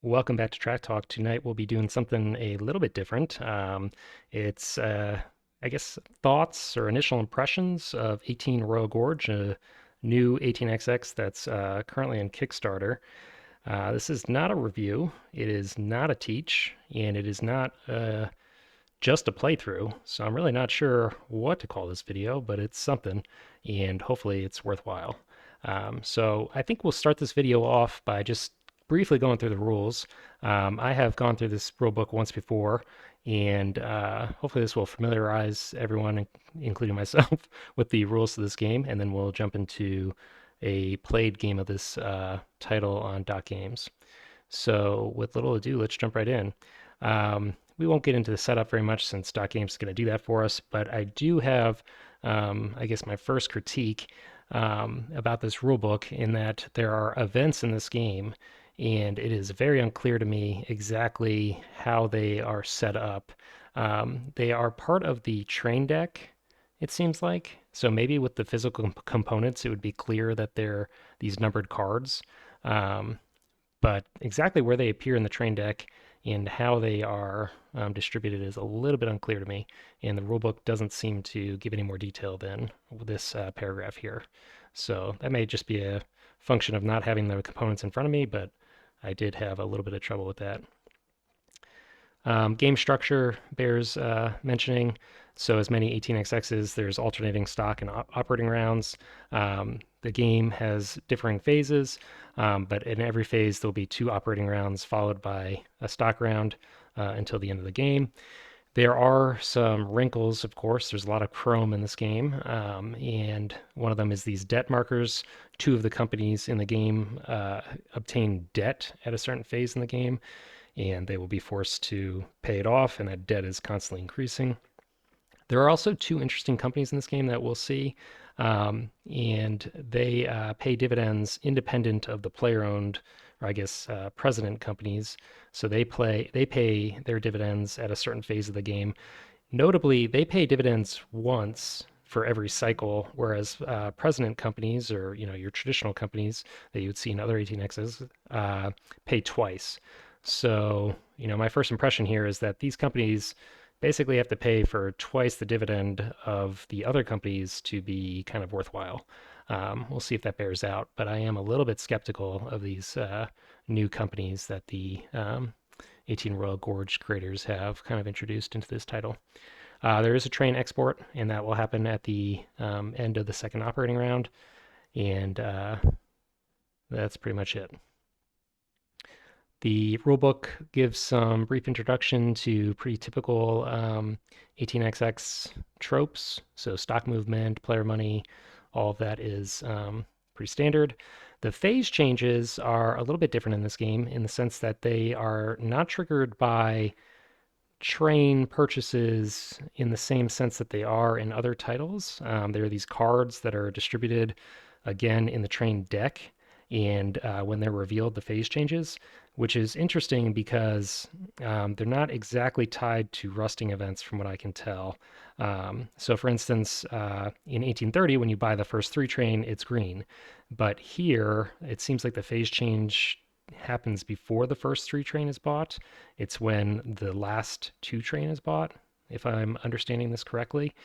Welcome back to Track Talk. Tonight we'll be doing something a little bit different. It's, I guess, thoughts or initial impressions of 18 Royal Gorge, a new 18XX that's currently in Kickstarter. This is not a review, it is not a teach, and it is not just a playthrough. So I'm really not sure what to call this video, but it's something, and hopefully it's worthwhile. So I think we'll start this video off by just briefly going through the rules. I have gone through this rule book once before, and hopefully this will familiarize everyone, including myself, with the rules of this game, and then we'll jump into a played game of this title on Dot Games. So with little ado, let's jump right in. We won't get into the setup very much since Dot Games is going to do that for us, but I do have, I guess, my first critique about this rulebook in that there are events in this game, and it is very unclear to me exactly how they are set up. They are part of the train deck, it seems like. So maybe with the physical components, it would be clear that they're these numbered cards. Um, but exactly where they appear in the train deck and how they are distributed is a little bit unclear to me, and the rulebook doesn't seem to give any more detail than this paragraph here. So that may just be a function of not having the components in front of me, but I did have a little bit of trouble with that. Game structure bears mentioning. So as many 18xx's, there's alternating stock and operating rounds. The game has differing phases, but in every phase there'll be 2 operating rounds followed by a stock round until the end of the game. There are some wrinkles, of course. There's a lot of chrome in this game, and one of them is these debt markers. 2 of the companies in the game obtain debt at a certain phase in the game, and they will be forced to pay it off, and that debt is constantly increasing. There are also 2 interesting companies in this game that we'll see, and they pay dividends independent of the player-owned, or I guess president companies. So they pay their dividends at a certain phase of the game. Notably, they pay dividends once for every cycle, whereas president companies, or your traditional companies that you would see in other 18x's, pay twice. So my first impression here is that these companies basically have to pay for twice the dividend of the other companies to be kind of worthwhile. We'll see if that bears out, but I am a little bit skeptical of these new companies that the 18 Royal Gorge creators have kind of introduced into this title. There is a train export, and that will happen at the end of the second operating round, and that's pretty much it. The rulebook gives some brief introduction to pretty typical 18xx tropes. So stock movement, player money, all of that is pretty standard. The phase changes are a little bit different in this game in the sense that they are not triggered by train purchases in the same sense that they are in other titles. There are these cards that are distributed again in the train deck, and when they're revealed, the phase changes, which is interesting because they're not exactly tied to rusting events from what I can tell. So for instance, in 1830, when you buy the first 3 train, it's green. But here, it seems like the phase change happens before the first 3 train is bought. It's when the last 2 train is bought, if I'm understanding this correctly,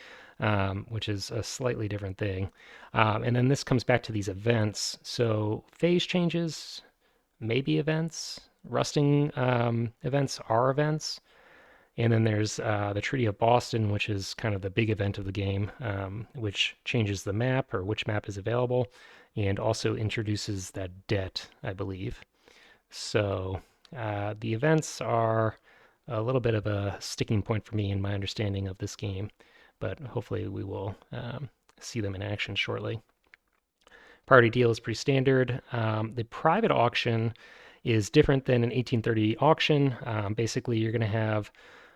which is a slightly different thing. And then this comes back to these events. So phase changes, maybe events. Rusting events are events. And then there's the Treaty of Boston, which is kind of the big event of the game, which changes the map or which map is available, and also introduces that debt, I believe. So the events are a little bit of a sticking point for me in my understanding of this game, but hopefully we will see them in action shortly. Priority deal is pretty standard. The private auction is different than an 1830 auction. Basically, you're going to have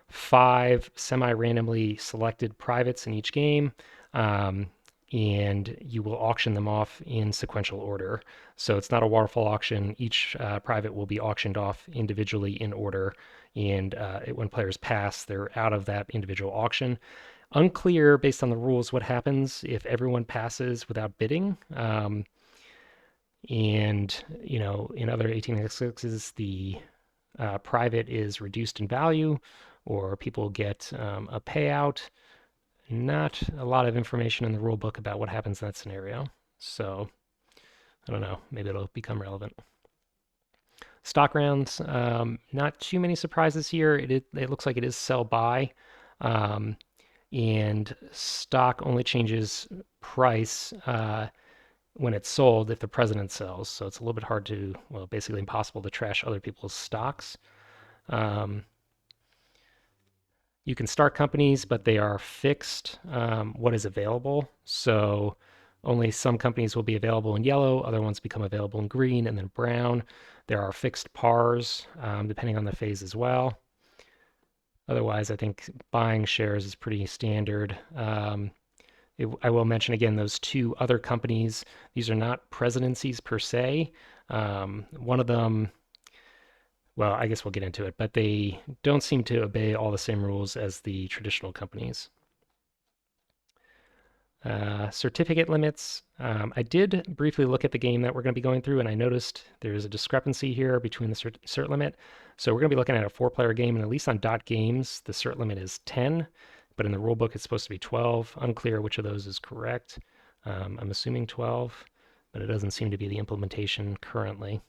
5 semi-randomly selected privates in each game, and you will auction them off in sequential order. So it's not a waterfall auction. Each private will be auctioned off individually in order, and when players pass, they're out of that individual auction. Unclear based on the rules what happens if everyone passes without bidding. And in other 18xx's, the private is reduced in value or people get a payout. Not a lot of information in the rule book about what happens in that scenario. So I don't know, maybe it'll become relevant. Stock rounds, not too many surprises here. It looks like it is sell by, um, and stock only changes price when it's sold if the president sells. So it's a little bit hard to, well, basically impossible to trash other people's stocks. Um, you can start companies, but they are fixed what is available. So only some companies will be available in yellow, other ones become available in green and then brown. There are fixed pars depending on the phase as well. Otherwise, I think buying shares is pretty standard. I will mention again those two other companies. These are not presidencies per se. One of them, well, I guess we'll get into it, but they don't seem to obey all the same rules as the traditional companies. Certificate limits. I did briefly look at the game that we're going to be going through, and I noticed there's a discrepancy here between the cert limit. So we're going to be looking at a 4-player game, and at least on Dot Games, the cert limit is 10, but in the rulebook, it's supposed to be 12. Unclear which of those is correct. I'm assuming 12, but it doesn't seem to be the implementation currently.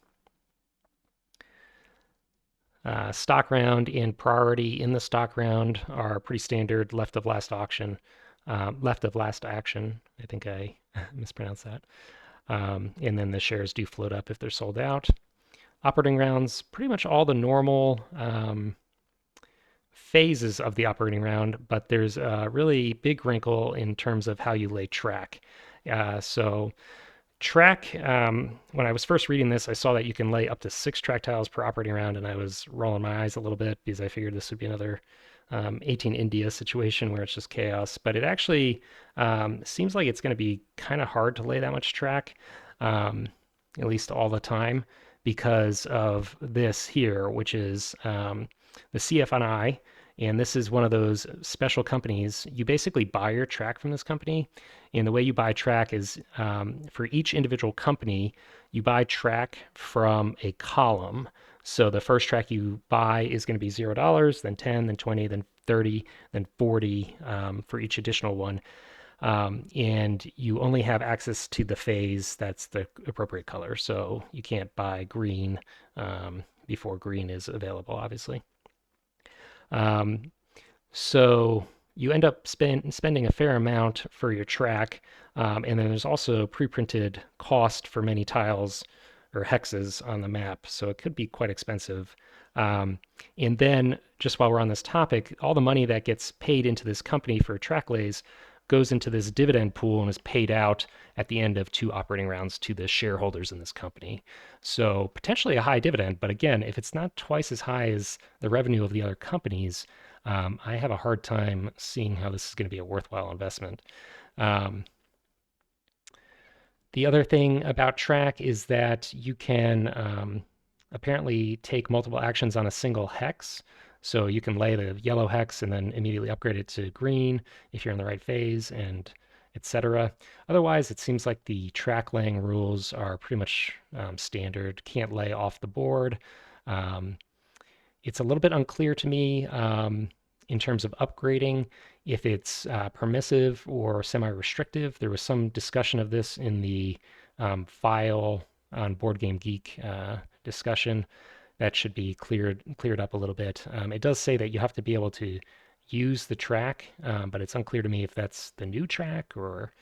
Stock round and priority in the stock round are pretty standard. Left of last auction, left of last action. I think I mispronounced that. And then the shares do float up if they're sold out. Operating rounds, pretty much all the normal phases of the operating round, but there's a really big wrinkle in terms of how you lay track. So track, when I was first reading this, I saw that you can lay up to 6 track tiles per operating round, and I was rolling my eyes a little bit because I figured this would be another 18 India situation where it's just chaos. But it actually seems like it's going to be kind of hard to lay that much track, at least all the time, because of this here, which is the CFNI. And this is one of those special companies. You basically buy your track from this company. And the way you buy track is for each individual company, you buy track from a column. So the first track you buy is going to be $0, then 10, then 20, then 30, then 40 for each additional one. And you only have access to the phase that's the appropriate color. So you can't buy green before green is available, obviously. So you end up spending a fair amount for your track, and then there's also pre-printed cost for many tiles or hexes on the map, so it could be quite expensive. And then, just while we're on this topic, all the money that gets paid into this company for track lays goes into this dividend pool and is paid out at the end of 2 operating rounds to the shareholders in this company. So potentially a high dividend, but again, if it's not twice as high as the revenue of the other companies, I have a hard time seeing how this is going to be a worthwhile investment. The other thing about track is that you can apparently take multiple actions on a single hex. So you can lay the yellow hex and then immediately upgrade it to green if you're in the right phase, and etc. Otherwise, it seems like the track laying rules are pretty much standard. Can't lay off the board. It's a little bit unclear to me in terms of upgrading if it's permissive or semi-restrictive. There was some discussion of this in the file on Board Game Geek discussion. That should be cleared up a little bit. It does say that you have to be able to use the track, but it's unclear to me if that's the new track or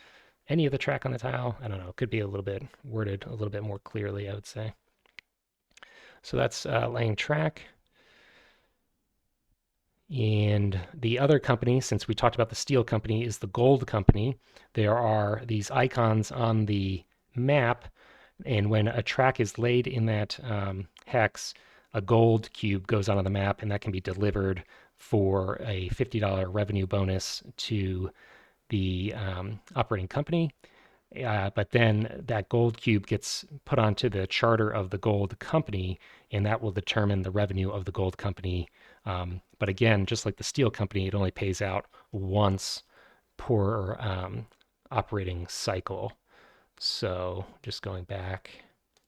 any of the track on the tile. I don't know. It could be a little bit worded a little bit more clearly, I would say. So that's laying track. And the other company, since we talked about the steel company, is the gold company. There are these icons on the map, and when a track is laid in that hex, a gold cube goes onto the map, and that can be delivered for a $50 revenue bonus to the operating company. But then that gold cube gets put onto the charter of the gold company, and that will determine the revenue of the gold company. But again, just like the steel company, it only pays out once per operating cycle. So just going back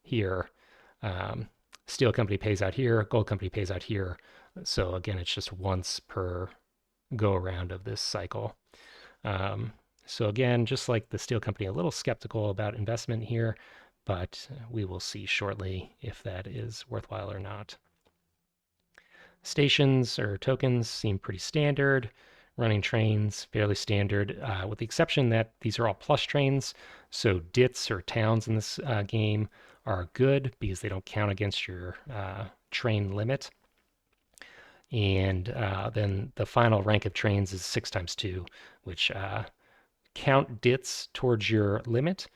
here, Steel company pays out here, gold company pays out here. So again, it's just once per go around of this cycle. Um, so again, just like the steel company, a little skeptical about investment here, but we will see shortly if that is worthwhile or not. Stations or tokens seem pretty standard. Running trains, fairly standard, with the exception that these are all plush trains. So dits or towns in this game are good because they don't count against your train limit. And then the final rank of trains is 6 times 2, which count dits towards your limit.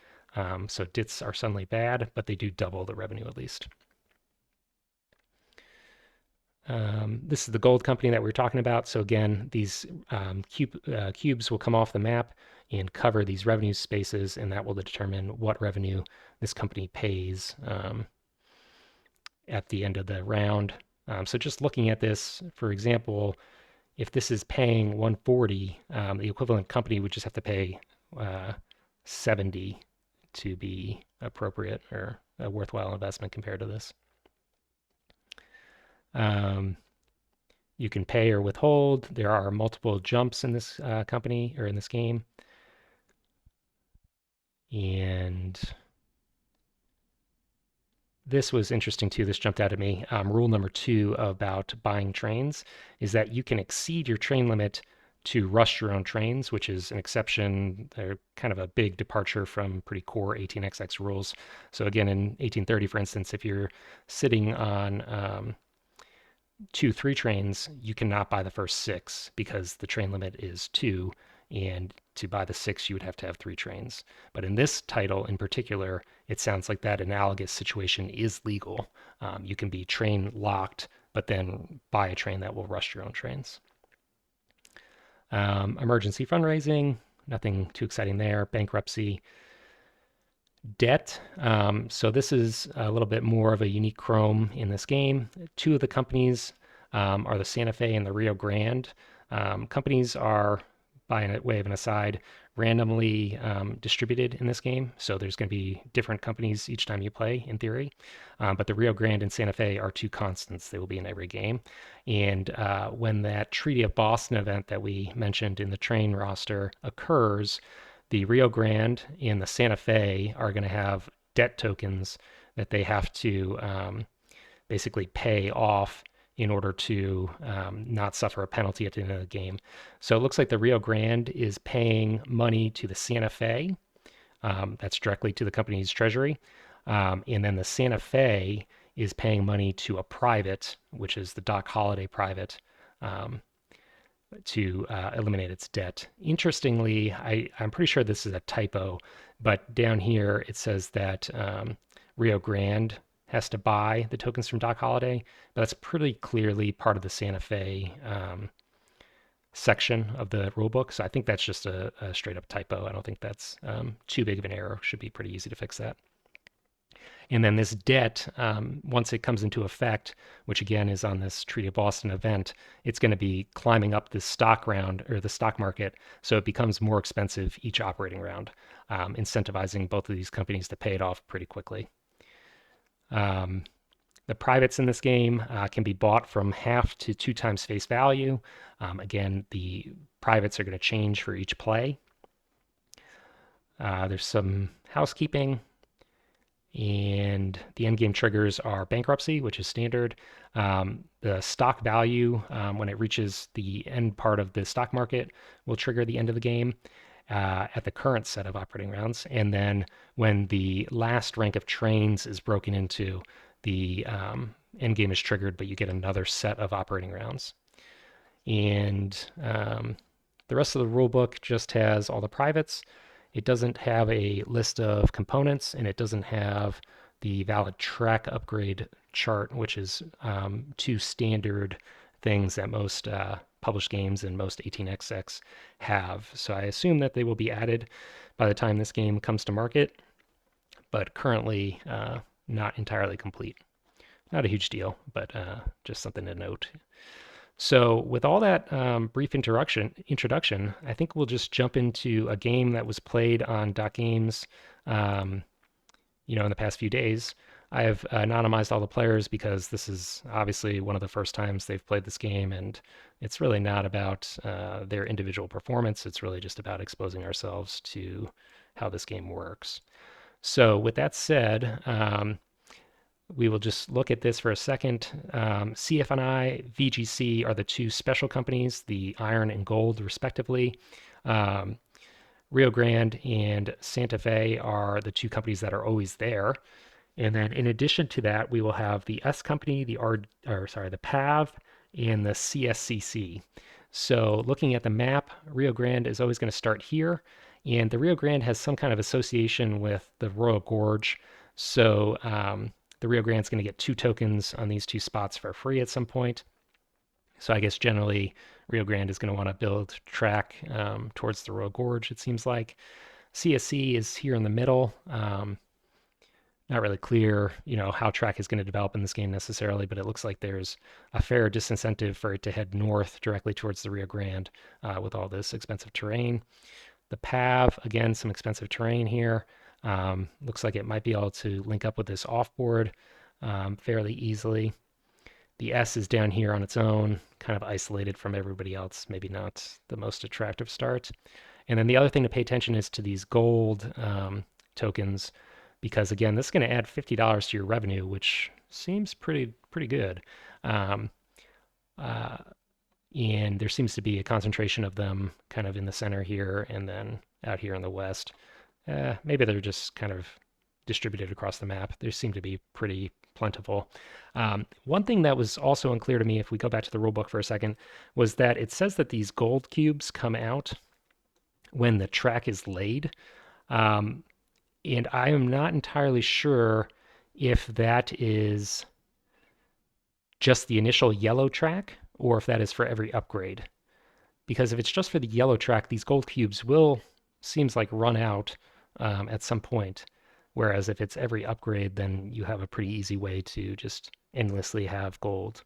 So dits are suddenly bad, but they do double the revenue at least. This is the gold company that we were talking about. So again, these cubes will come off the map and cover these revenue spaces, and that will determine what revenue this company pays at the end of the round. So just looking at this, for example, if this is paying 140, the equivalent company would just have to pay 70 to be appropriate or a worthwhile investment compared to this. You can pay or withhold. There are multiple jumps in this company or in this game. And this was interesting too. This jumped out at me. Rule number 2 about buying trains is that you can exceed your train limit to rush your own trains, which is an exception. They're kind of a big departure from pretty core 18xx rules. So again, in 1830, for instance, if you're sitting on 2-3 trains, you cannot buy the first 6 because the train limit is 2, and to buy the 6 you would have to have 3 trains. But in this title in particular, it sounds like that analogous situation is legal. You can be train locked, but then buy a train that will rush your own trains. Emergency fundraising, nothing too exciting there. Bankruptcy. Debt. So this is a little bit more of a unique chrome in this game. 2 of the companies are the Santa Fe and the Rio Grande. Companies are, by way of an aside, randomly distributed in this game. So there's going to be different companies each time you play, in theory. But the Rio Grande and Santa Fe are 2 constants. They will be in every game. And when that Treaty of Boston event that we mentioned in the train roster occurs, the Rio Grande and the Santa Fe are going to have debt tokens that they have to basically pay off in order to not suffer a penalty at the end of the game. So it looks like the Rio Grande is paying money to the Santa Fe. That's directly to the company's treasury. And then the Santa Fe is paying money to a private, which is the Doc Holliday private, to eliminate its debt. Interestingly, I'm pretty sure this is a typo, but down here it says that Rio Grande has to buy the tokens from Doc Holliday, but that's pretty clearly part of the Santa Fe section of the rulebook. So I think that's just a straight up typo. I don't think that's too big of an error. Should be pretty easy to fix that. And then this debt, once it comes into effect, which again is on this Treaty of Boston event, it's going to be climbing up this stock round or the stock market. So it becomes more expensive each operating round, incentivizing both of these companies to pay it off pretty quickly. The privates in this game can be bought from half to 2 times face value. Again, the privates are going to change for each play. There's some housekeeping. And the endgame triggers are bankruptcy, which is standard. The stock value, when it reaches the end part of the stock market, will trigger the end of the game at the current set of operating rounds. And then when the last rank of trains is broken into, the end game is triggered, but you get another set of operating rounds. And the rest of the rule book just has all the privates. It doesn't have a list of components, and it doesn't have the valid track upgrade chart, which is 2 standard things that most published games and most 18xx have. So I assume that they will be added by the time this game comes to market, but currently not entirely complete. Not a huge deal, but just something to note. So with all that brief introduction, I think we'll just jump into a game that was played on Dot Games, in the past few days. I have anonymized all the players because this is obviously one of the first times they've played this game, and it's really not about their individual performance. It's really just about exposing ourselves to how this game works. So, with that said, we will just look at this for a second. CFNI, VGC are the two special companies, the iron and gold, respectively. Um, Rio Grande and Santa Fe are the two companies that are always there. And then in addition to that, we will have the S company, the PAV, and the CSCC. So looking at the map, Rio Grande is always going to start here. And the Rio Grande has some kind of association with the Royal Gorge. So the Rio Grande is going to get 2 tokens on these 2 spots for free at some point. So I guess generally Rio Grande is going to want to build track towards the Royal Gorge, it seems like. CSC is here in the middle. Not really clear, how track is going to develop in this game necessarily, but it looks like there's a fair disincentive for it to head north directly towards the Rio Grande with all this expensive terrain. The PAV, again, some expensive terrain here. Looks like it might be able to link up with this offboard fairly easily. The S is down here on its own, kind of isolated from everybody else, maybe not the most attractive start. And then the other thing to pay attention is to these gold tokens, because again, this is going to add $50 to your revenue, which seems pretty good. Um, uh, and there seems to be a concentration of them kind of in the center here and then out here in the west. Maybe they're just kind of distributed across the map. They seem to be pretty plentiful. One thing that was also unclear to me, if we go back to the rulebook for a second, was that it says that these gold cubes come out when the track is laid. And I am not entirely sure if that is just the initial yellow track or if that is for every upgrade. Because if it's just for the yellow track, these gold cubes will, seems like, run out at some point. Whereas if it's every upgrade, then you have a pretty easy way to just endlessly have gold.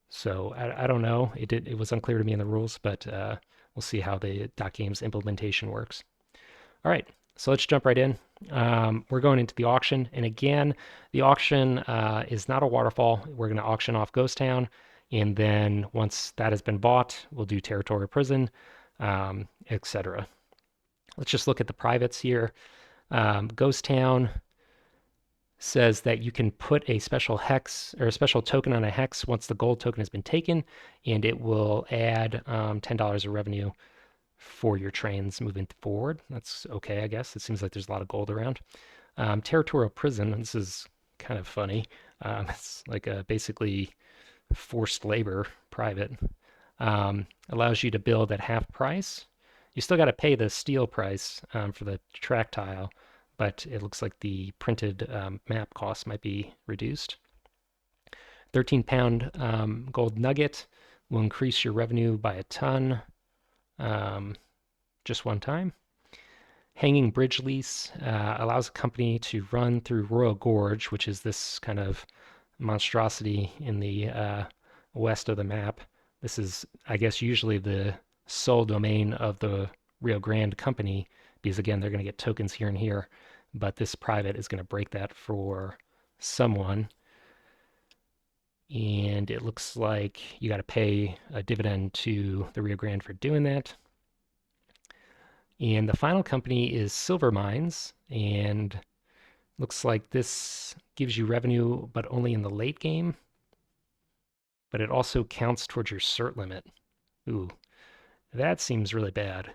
So I don't know. It was unclear to me in the rules, but we'll see how the .games implementation works. All right, so let's jump right in. We're going into the auction, and again, the auction is not a waterfall. We're going to auction off Ghost Town, and then once that has been bought, we'll do Territorial Prison, etc. Let's just look at the privates here. Ghost Town says that you can put a special hex or a special token on a hex once the gold token has been taken, and it will add $10 of revenue for your trains moving forward. That's okay, I guess. It seems like there's a lot of gold around. Territorial Prison, this is kind of funny. It's like a basically forced labor private. Allows you to build at half price. You still got to pay the steel price for the track tile, but it looks like the printed map cost might be reduced. 13-pound gold nugget will increase your revenue by a ton. Just one time. Hanging bridge lease allows a company to run through Royal Gorge, which is this kind of monstrosity in the west of the map. This is, I guess, usually the sole domain of the Rio Grande company, because again, they're going to get tokens here and here, but this private is going to break that for someone. And it looks like you got to pay a dividend to the Rio Grande for doing that. And the final company is Silver Mines, and looks like this gives you revenue, but only in the late game. But it also counts towards your cert limit. Ooh, that seems really bad.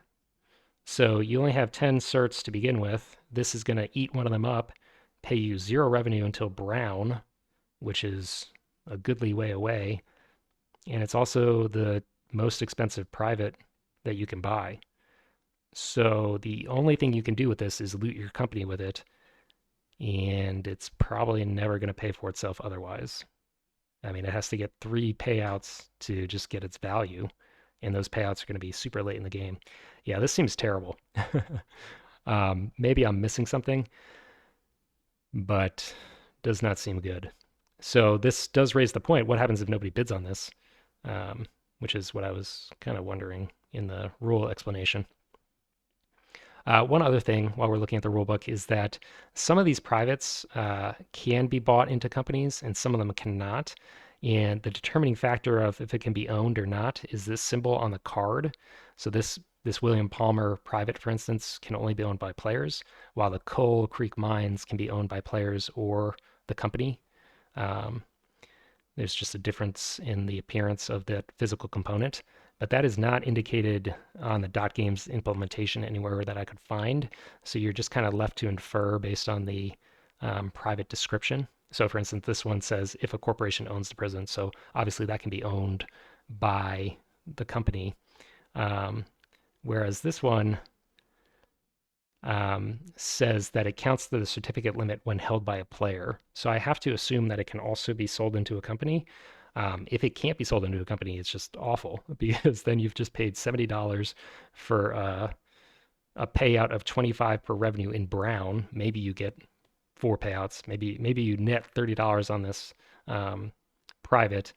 So you only have 10 certs to begin with. This is going to eat one of them up, pay you 0 revenue until brown, which is a goodly way away. And it's also the most expensive private that you can buy. So the only thing you can do with this is loot your company with it, and it's probably never going to pay for itself otherwise. I mean, it has to get 3 payouts to just get its value, and those payouts are going to be super late in the game. Yeah, this seems terrible. Maybe I'm missing something, but does not seem good. So this does raise the point, what happens if nobody bids on this? Which is what I was kind of wondering in the rule explanation. One other thing while we're looking at the rulebook is that some of these privates can be bought into companies and some of them cannot. And the determining factor of if it can be owned or not is this symbol on the card. So this William Palmer private, for instance, can only be owned by players, while the Coal Creek mines can be owned by players or the company. Um, there's just a difference in the appearance of that physical component, but that is not indicated on the dot games implementation anywhere that I could find. So you're just kind of left to infer based on the private description. So for instance, this one says if a corporation owns the prison. So obviously that can be owned by the company. Um, whereas this one says that it counts the certificate limit when held by a player. So I have to assume that it can also be sold into a company. If it can't be sold into a company, it's just awful because then you've just paid $70 for a payout of 25 per revenue in brown. Maybe you get 4 payouts. Maybe you net $30 on this private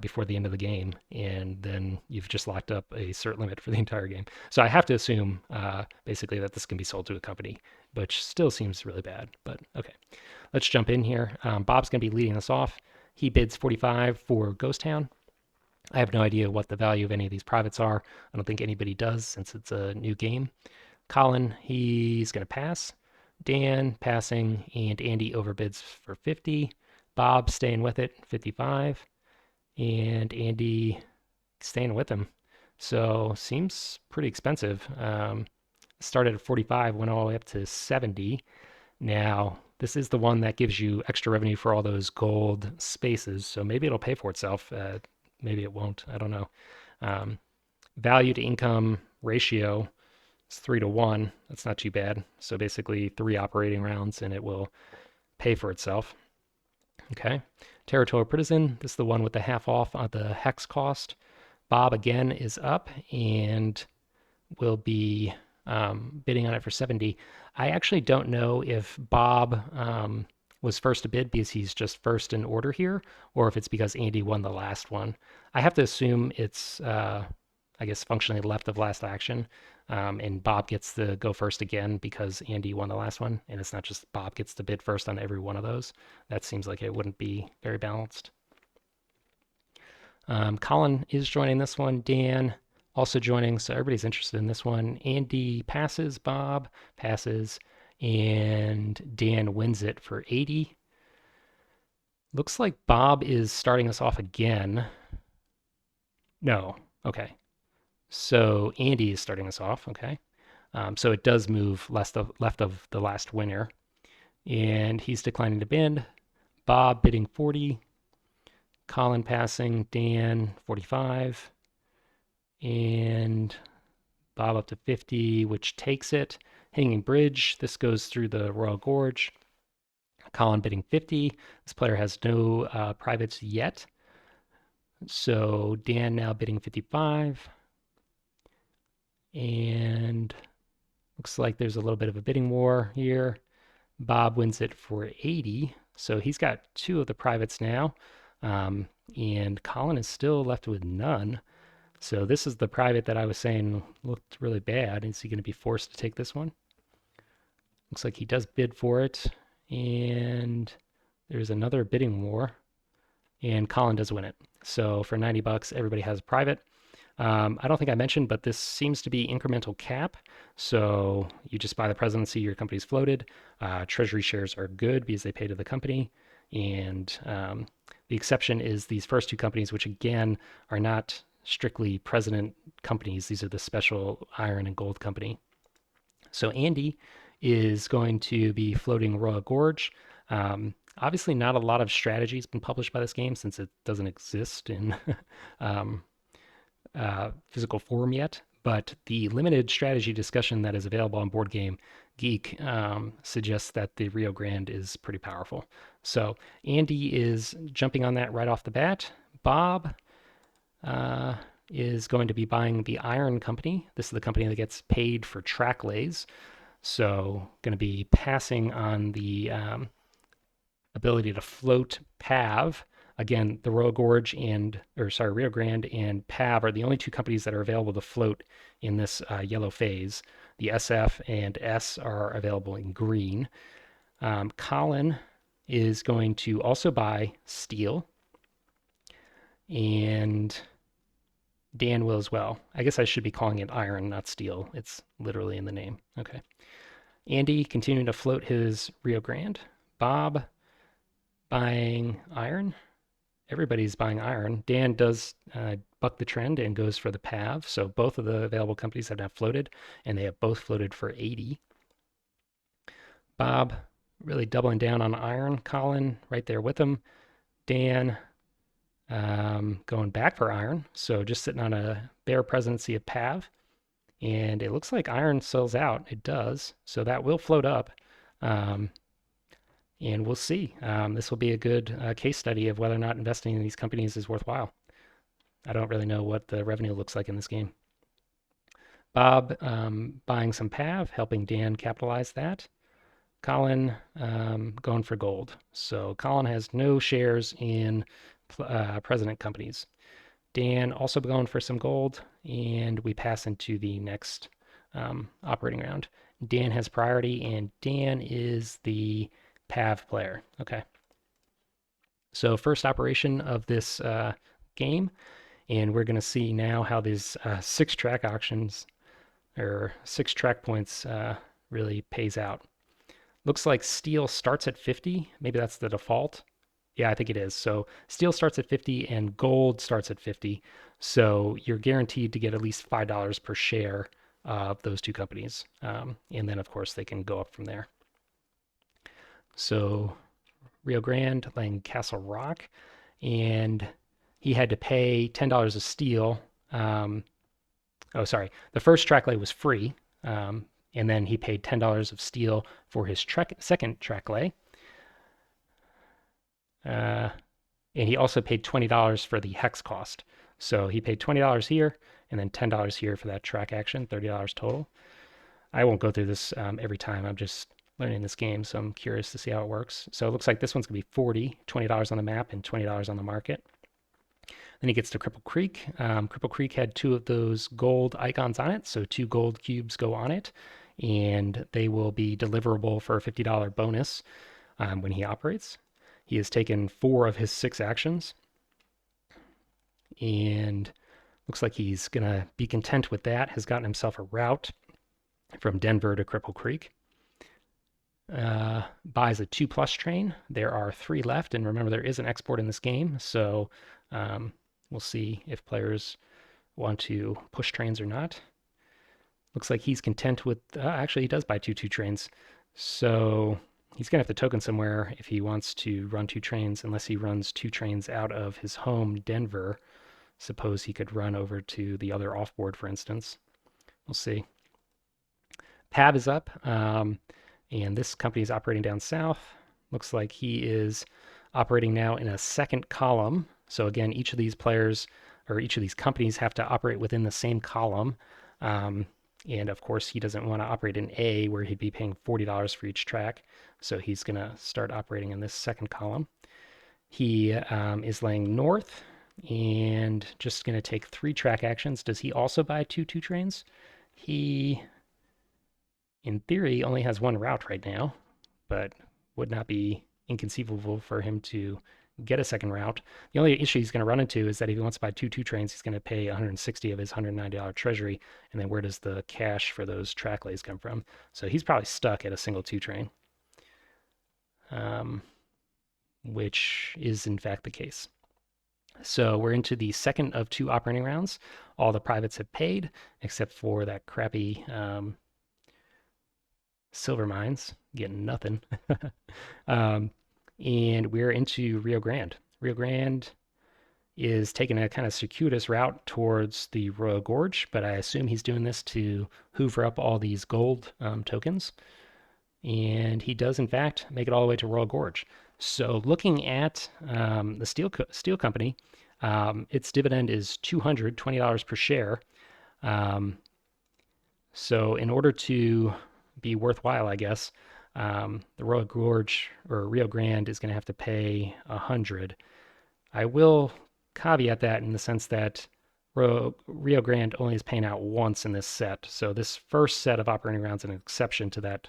before the end of the game, and then you've just locked up a cert limit for the entire game. So I have to assume basically that this can be sold to a company, which still seems really bad. But okay, let's jump in here. Bob's going to be leading us off. He bids 45 for Ghost Town. I have no idea what the value of any of these privates are. I don't think anybody does since it's a new game. Colin, he's going to pass. Dan passing, and Andy overbids for 50. Bob staying with it, 55. And Andy staying with him. So seems pretty expensive. Started at 45, went all the way up to 70. Now, this is the one that gives you extra revenue for all those gold spaces. So maybe it'll pay for itself. Maybe it won't. I don't know. Um, Value to income ratio is 3 to 1. That's not too bad. So basically 3 operating rounds and it will pay for itself. Okay. Territorial Partisan, this is the one with the half off on the hex cost. Bob again is up and will be bidding on it for 70. I actually don't know if Bob was first to bid because he's just first in order here, or if it's because Andy won the last one. I have to assume it's, I guess, functionally left of last action. And Bob gets to go first again because Andy won the last one. And it's not just Bob gets to bid first on every one of those. That seems like it wouldn't be very balanced. Colin is joining this one. Dan also joining. So everybody's interested in this one. Andy passes, Bob passes, and Dan wins it for 80. Looks like Bob is starting us off again. No. Okay. So Andy is starting us off, okay? So it does move left of the last winner. And he's declining to bid. Bob bidding 40. Colin passing. Dan 45. And Bob up to 50, which takes it. Hanging Bridge. This goes through the Royal Gorge. Colin bidding 50. This player has no privates yet. So Dan now bidding 55. And looks like there's a little bit of a bidding war here. Bob wins it for 80. So he's got 2 of the privates now. And Colin is still left with none. So this is the private that I was saying looked really bad. Is he going to be forced to take this one? Looks like he does bid for it. And there's another bidding war. And Colin does win it. So for 90 bucks, everybody has a private. I don't think I mentioned, but this seems to be incremental cap. So you just buy the presidency, your company's floated. Treasury shares are good because they pay to the company. And the exception is these first 2 companies, which again are not strictly president companies. These are the special iron and gold company. So Andy is going to be floating Royal Gorge. Obviously, not a lot of strategy has been published by this game since it doesn't exist in physical form yet, but the limited strategy discussion that is available on Board Game Geek suggests that the Rio Grande is pretty powerful. So Andy is jumping on that right off the bat. Bob is going to be buying the Iron Company. This is the company that gets paid for track lays. So going to be passing on the ability to float PAV. Again, the Royal Gorge Rio Grande and PAV are the only two companies that are available to float in this yellow phase. The SF and S are available in green. Colin is going to also buy steel, and Dan will as well. I guess I should be calling it iron, not steel. It's literally in the name. Okay. Andy continuing to float his Rio Grande. Bob buying iron. Everybody's buying iron. Dan does buck the trend and goes for the PAV. So both of the available companies have now floated, and they have both floated for 80. Bob really doubling down on iron. Colin right there with him. Dan going back for iron. So just sitting on a bare presidency of PAV. And it looks like iron sells out. It does. So that will float up. And we'll see. This will be a good case study of whether or not investing in these companies is worthwhile. I don't really know what the revenue looks like in this game. Bob buying some PAV, helping Dan capitalize that. Colin going for gold. So Colin has no shares in president companies. Dan also going for some gold, and we pass into the next operating round. Dan has priority, and Dan is the PAV player. Okay. So first operation of this game, and we're going to see now how these 6-track auctions or 6-track points really pays out. Looks like steel starts at 50. Maybe that's the default. Yeah, I think it is. So steel starts at 50 and gold starts at 50. So you're guaranteed to get at least $5 per share of those two companies. And then, of course, they can go up from there. So Rio Grande laying Castle Rock, and he had to pay $10 of steel. Oh, sorry. The first track lay was free, and then he paid $10 of steel for his second track lay. And he also paid $20 for the hex cost. So he paid $20 here and then $10 here for that track action, $30 total. I won't go through this every time. I'm just learning this game, so I'm curious to see how it works. So it looks like this one's going to be 40, $20 on the map and $20 on the market. Then he gets to Cripple Creek. Cripple Creek had 2 of those gold icons on it, so 2 gold cubes go on it, and they will be deliverable for a $50 bonus when he operates. He has taken 4 of his 6 actions, and looks like he's going to be content with that, has gotten himself a route from Denver to Cripple Creek. Buys a 2+ train. There are 3 left, and remember, there is an export in this game, so we'll see if players want to push trains or not. Looks like he's content with, actually, he does buy 2 trains, so he's going to have to token somewhere if he wants to run 2 trains, unless he runs 2 trains out of his home, Denver. Suppose he could run over to the other offboard, for instance. We'll see. PAV is up, and this company is operating down south. Looks like he is operating now in a second column. So again, each of these players or each of these companies have to operate within the same column. And of course, he doesn't want to operate in A, where he'd be paying $40 for each track. So he's going to start operating in this second column. He is laying north and just going to take 3 track actions. Does he also buy 2 trains? He, in theory, only has 1 route right now, but would not be inconceivable for him to get a second route. The only issue he's going to run into is that if he wants to buy 2 trains, he's going to pay 160 of his $190 treasury, and then where does the cash for those track lays come from? So he's probably stuck at a single 2 train, which is in fact the case. So we're into the second of 2 operating rounds. All the privates have paid, except for that crappy silver mines, getting nothing. And we're into Rio Grande. Rio Grande is taking a kind of circuitous route towards the Royal Gorge, but I assume he's doing this to hoover up all these gold tokens. And he does, in fact, make it all the way to Royal Gorge. So looking at the steel company, its dividend is $220 per share. So in order to be worthwhile, I guess, the Royal Gorge or Rio Grande is going to have to pay 100. I will caveat that in the sense that Rio Grande only is paying out once in this set. So this first set of operating rounds is an exception to that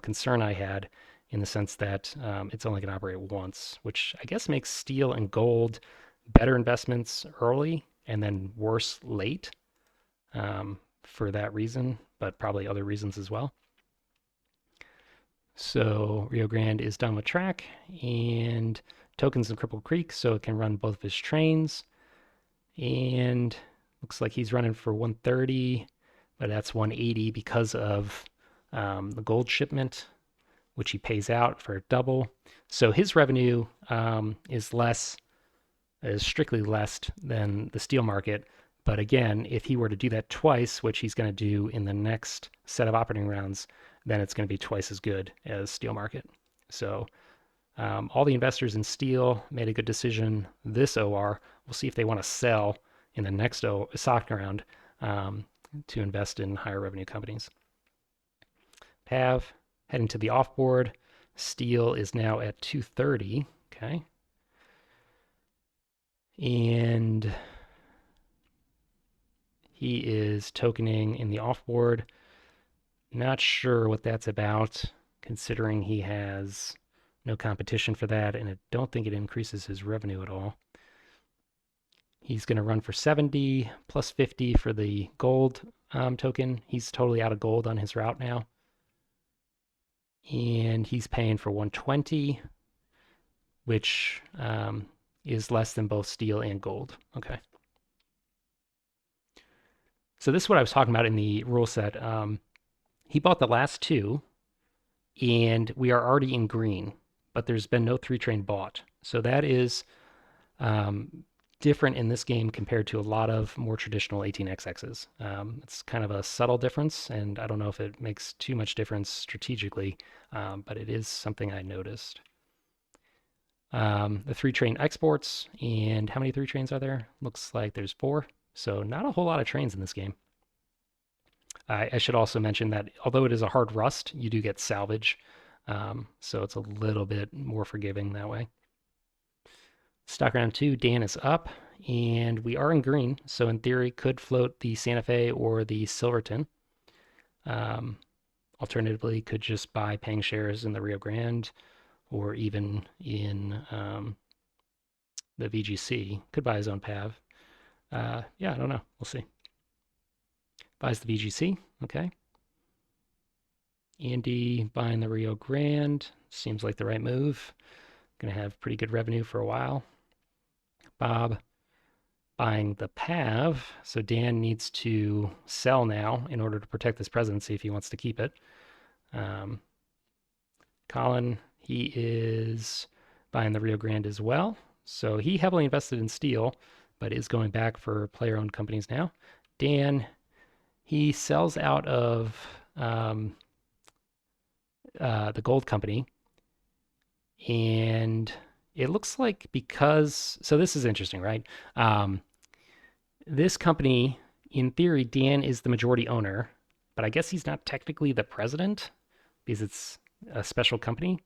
concern I had in the sense that it's only going to operate once, which I guess makes steel and gold better investments early and then worse late for that reason, but probably other reasons as well. So Rio Grande is done with track and tokens in Cripple Creek, so it can run both of his trains. And looks like he's running for 130, but that's 180 because of the gold shipment, which he pays out for double. So his revenue is strictly less than the steel market. But again, if he were to do that twice, which he's going to do in the next set of operating rounds, then it's going to be twice as good as steel market. So all the investors in steel made a good decision this OR. We'll see if they want to sell in the next stock round to invest in higher revenue companies. PAV heading to the offboard. Steel is now at 230. Okay. And he is tokening in the offboard. Not sure what that's about, considering he has no competition for that, and I don't think it increases his revenue at all. He's going to run for 70 plus 50 for the gold token. He's totally out of gold on his route now. And he's paying for 120, which is less than both steel and gold. Okay. So this is what I was talking about in the rule set. He bought the last two, and we are already in green, but there's been no 3-train bought. So that is different in this game compared to a lot of more traditional 18xx's. It's kind of a subtle difference, and I don't know if it makes too much difference strategically, but it is something I noticed. The 3-train exports, and how many 3-trains are there? Looks like there's 4, so not a whole lot of trains in this game. I should also mention that although it is a hard rust, you do get salvage, so it's a little bit more forgiving that way. Stock round 2, Dan is up, and we are in green, so in theory could float the Santa Fe or the Silverton. Alternatively, could just buy paying shares in the Rio Grande or even in the VGC. Could buy his own PAV. Yeah, I don't know. We'll see. Buys the VGC. Okay. Andy buying the Rio Grande. Seems like the right move. Going to have pretty good revenue for a while. Bob buying the PAV. So Dan needs to sell now in order to protect this presidency if he wants to keep it. Colin, he is buying the Rio Grande as well. So he heavily invested in steel, but is going back for player-owned companies now. Dan, he sells out of the gold company. And it looks like because, so this is interesting, right? This company, in theory, Dan is the majority owner, but I guess he's not technically the president because it's a special company.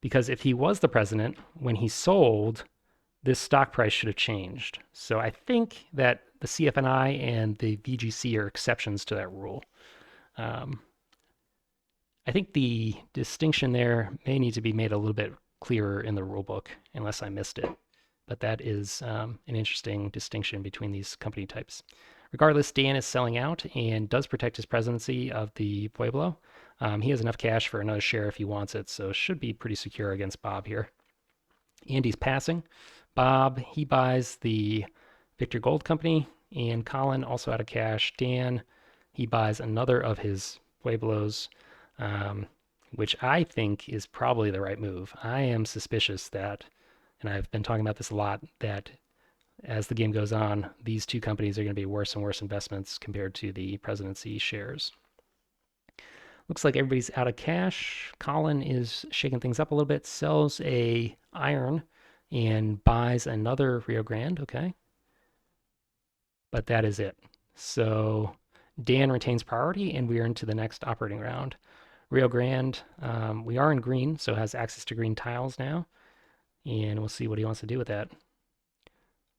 Because if he was the president, when he sold, this stock price should have changed. So I think that the CFNI and the VGC are exceptions to that rule. I think the distinction there may need to be made a little bit clearer in the rulebook, unless I missed it. But that is an interesting distinction between these company types. Regardless, Dan is selling out and does protect his presidency of the Pueblo. He has enough cash for another share if he wants it, so should be pretty secure against Bob here. Andy's passing. Bob, he buys the Victor Gold Company, and Colin also out of cash. Dan, he buys another of his Pueblos, which I think is probably the right move. I am suspicious that, and I've been talking about this a lot, that as the game goes on, these two companies are going to be worse and worse investments compared to the presidency shares. Looks like everybody's out of cash. Colin is shaking things up a little bit, sells a iron and buys another Rio Grande, okay? But that is it. So Dan retains priority, and we are into the next operating round. Rio Grande, we are in green, so has access to green tiles now. and we'll see what he wants to do with that.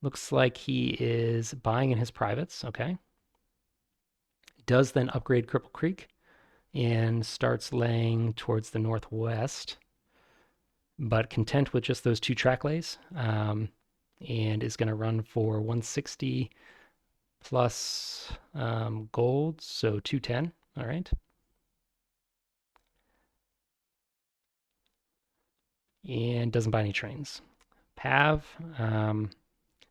Looks like he is buying in his privates. Okay. Does then upgrade Cripple Creek and starts laying towards the northwest, but content with just those two track lays, and is going to run for 160 plus gold, so 210. All right. And doesn't buy any trains. Pav,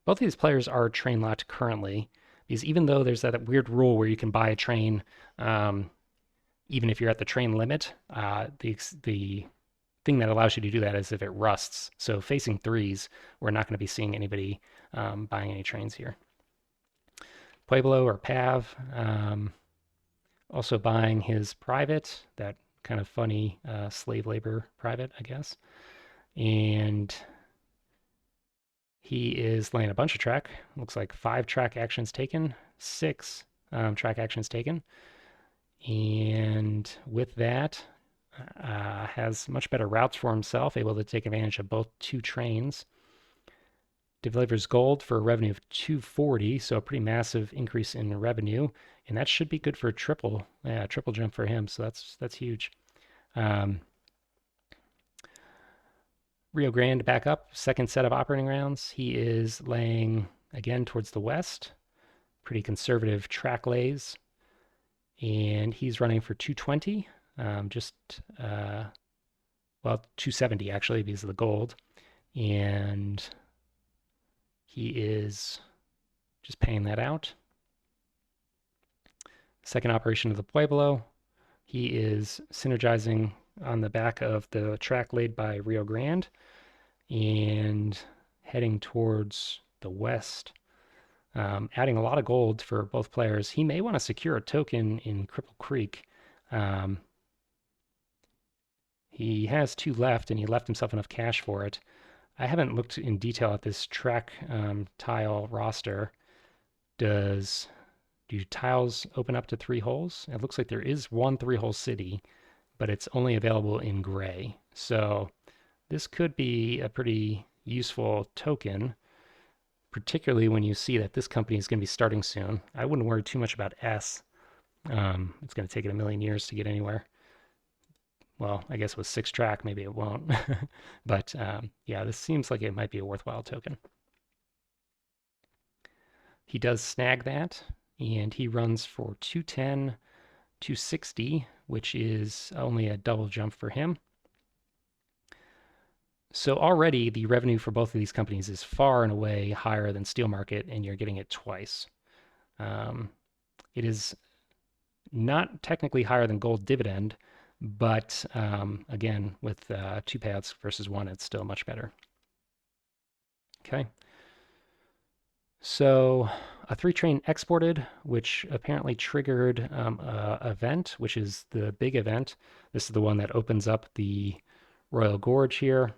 both of these players are train locked currently, because even though there's that weird rule where you can buy a train um, even if you're at the train limit, the thing that allows you to do that is if it rusts. So facing threes, we're not going to be seeing anybody buying any trains here. Pueblo or Pav, also buying his private, that kind of funny slave labor private, I guess. And he is laying a bunch of track. Looks like 5 track actions taken, 6 track actions taken. And with that, has much better routes for himself, able to take advantage of both 2 trains. Delivers gold for a revenue of 240, so a pretty massive increase in revenue, and that should be good for a triple jump for him. So that's huge. Rio Grande back up, second set of operating rounds. He is laying again towards the west, pretty conservative track lays, and he's running for 220, well, 270 actually because of the gold, and he is just paying that out. Second operation of the Pueblo, he is synergizing on the back of the track laid by Rio Grande and heading towards the west, adding a lot of gold for both players. He may want to secure a token in Cripple Creek. He has 2 left, and he left himself enough cash for it. I haven't looked in detail at this track tile roster. Do tiles open up to 3 holes? It looks like there is one 3-hole city, but it's only available in gray. So this could be a pretty useful token, particularly when you see that this company is going to be starting soon. I wouldn't worry too much about S. It's going to take it a million years to get anywhere. Well, I guess with 6 track, maybe it won't. But yeah, this seems like it might be a worthwhile token. He does snag that, and he runs for 210, 260, which is only a double jump for him. So already the revenue for both of these companies is far and away higher than Steel Market, and you're getting it twice. It is not technically higher than Gold Dividend, but again, with 2 payouts versus 1, it's still much better. Okay. So a 3 train exported, which apparently triggered a event, which is the big event. This is the one that opens up the Royal Gorge here.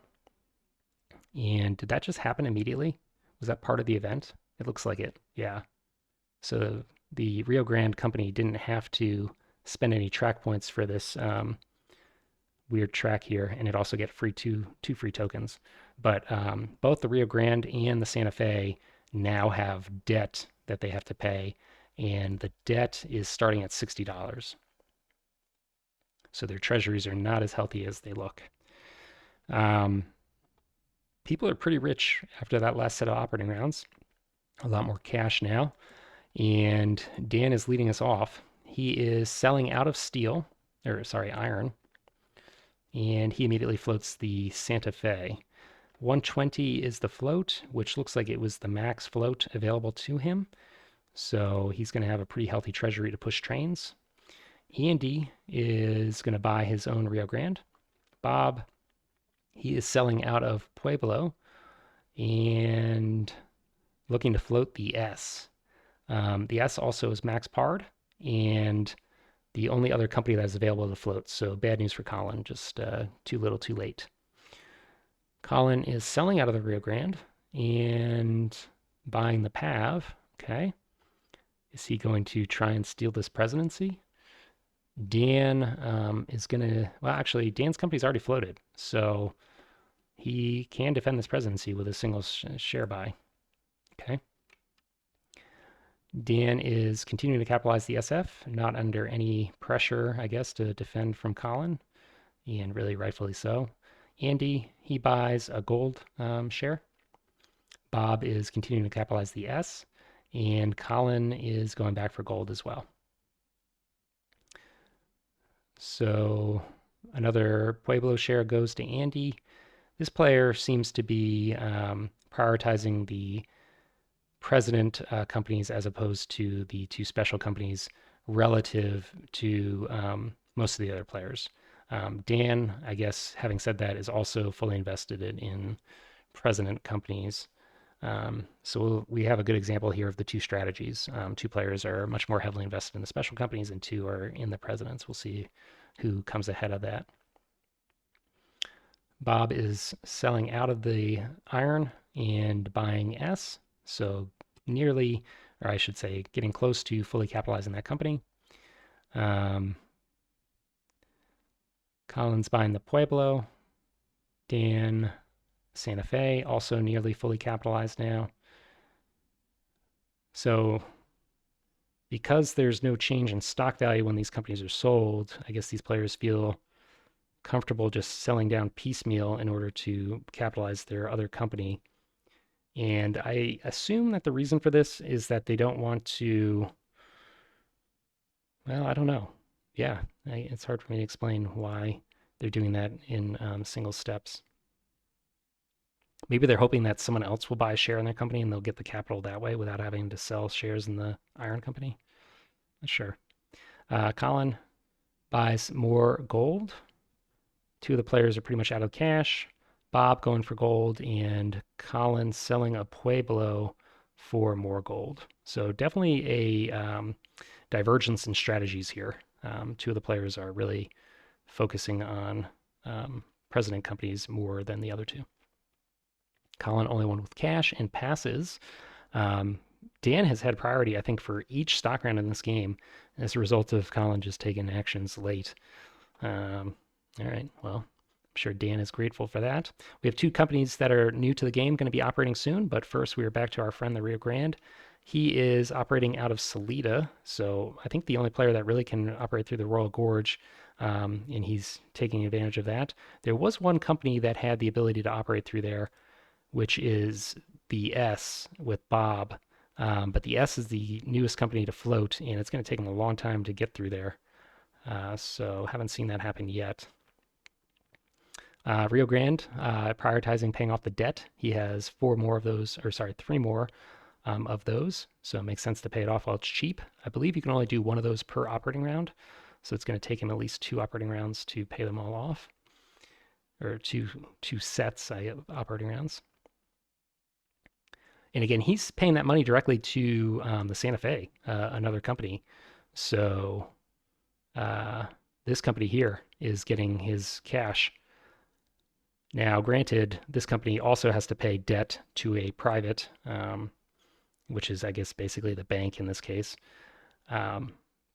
And did that just happen immediately? Was that part of the event? It looks like it. Yeah. So the Rio Grande company didn't have to spend any track points for this weird track here, and it also get two free tokens. But both the Rio Grande and the Santa Fe now have debt that they have to pay, and the debt is starting at $60. So their treasuries are not as healthy as they look. People are pretty rich after that last set of operating rounds. A lot more cash now. And Dan is leading us off. He is selling out of iron. And he immediately floats the Santa Fe. 120 is the float, which looks like it was the max float available to him. So he's going to have a pretty healthy treasury to push trains. Andy is going to buy his own Rio Grande. Bob, he is selling out of Pueblo and looking to float the S. The S also is max parred and the only other company that is available to float. So bad news for Colin, just too little too late. Colin is selling out of the Rio Grande and buying the PAV. Okay. Is he going to try and steal this presidency? Dan is going to, well, actually, Dan's company's already floated. So he can defend this presidency with a single share buy. Okay. Dan is continuing to capitalize the SF, not under any pressure, I guess, to defend from Colin, and really rightfully so. Andy, he buys a gold share. Bob is continuing to capitalize the S, and Colin is going back for gold as well. So another Pueblo share goes to Andy. This player seems to be prioritizing the president companies as opposed to the two special companies relative to most of the other players. Dan, I guess, having said that, is also fully invested in president companies. So we have a good example here of the two strategies. Two players are much more heavily invested in the special companies, and two are in the presidents. We'll see who comes ahead of that. Bob is selling out of the iron and buying S, so nearly, or I should say, getting close to fully capitalizing that company. Colin's buying the Pueblo. Dan, Santa Fe, also nearly fully capitalized now. So because there's no change in stock value when these companies are sold, I guess these players feel comfortable just selling down piecemeal in order to capitalize their other company. And I assume that the reason for this is that they don't want to, well, I don't know. Yeah, it's hard for me to explain why they're doing that in single steps. Maybe they're hoping that someone else will buy a share in their company and they'll get the capital that way without having to sell shares in the iron company. Not sure. Colin buys more gold. Two of the players are pretty much out of cash. Bob going for gold and Colin selling a Pueblo for more gold. So definitely a divergence in strategies here. Two of the players are really focusing on president companies more than the other two. Colin only one with cash and passes. Dan has had priority, I think, for each stock round in this game as a result of Colin just taking actions late. All right, well, I'm sure Dan is grateful for that. We have two companies that are new to the game going to be operating soon, but first we are back to our friend the Rio Grande. He is operating out of Salida, so I think the only player that really can operate through the Royal Gorge, and he's taking advantage of that. There was one company that had the ability to operate through there, which is the S with Bob. But the S is the newest company to float, and it's going to take him a long time to get through there. So haven't seen that happen yet. Rio Grande, prioritizing paying off the debt. He has three more of those. So it makes sense to pay it off while it's cheap. I believe you can only do one of those per operating round. So it's going to take him at least 2 operating rounds to pay them all off, or two sets of operating rounds. And again, he's paying that money directly to the Santa Fe, another company. So this company here is getting his cash. Now, granted, this company also has to pay debt to a private, which is, I guess, basically the bank in this case.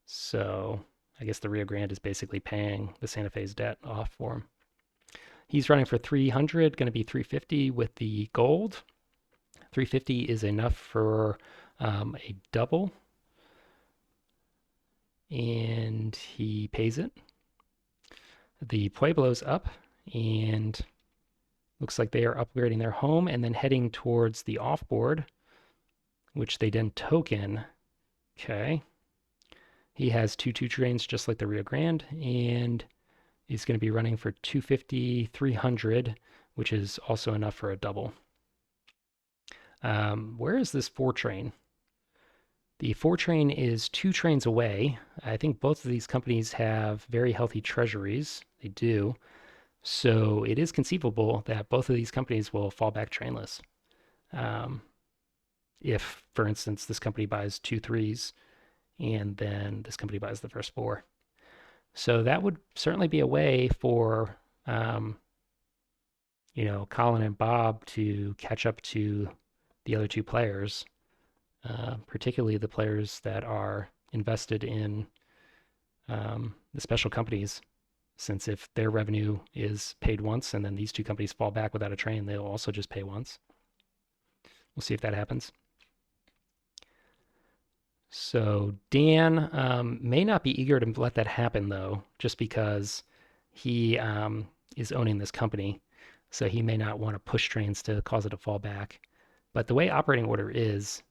So I guess the Rio Grande is basically paying the Santa Fe's debt off for him. He's running for 300, going to be 350 with the gold. 350 is enough for a double, and he pays it. The Pueblo's up, and looks like they are upgrading their home and then heading towards the offboard, which they then token. Okay. He has 2 trains just like the Rio Grande, and he's going to be running for 250, 300, which is also enough for a double. Where is this 4 train? The 4 train is 2 trains away. I think both of these companies have very healthy treasuries. They do. So it is conceivable that both of these companies will fall back trainless. If, for instance, this company buys 2 3s and then this company buys the first 4. So that would certainly be a way for, Colin and Bob to catch up to the other 2 players, particularly the players that are invested in the special companies. since if their revenue is paid once and then these two companies fall back without a train, they'll also just pay once. We'll see if that happens. So Dan may not be eager to let that happen though, just because he is owning this company. So he may not want to push trains to cause it to fall back. But the way operating order is,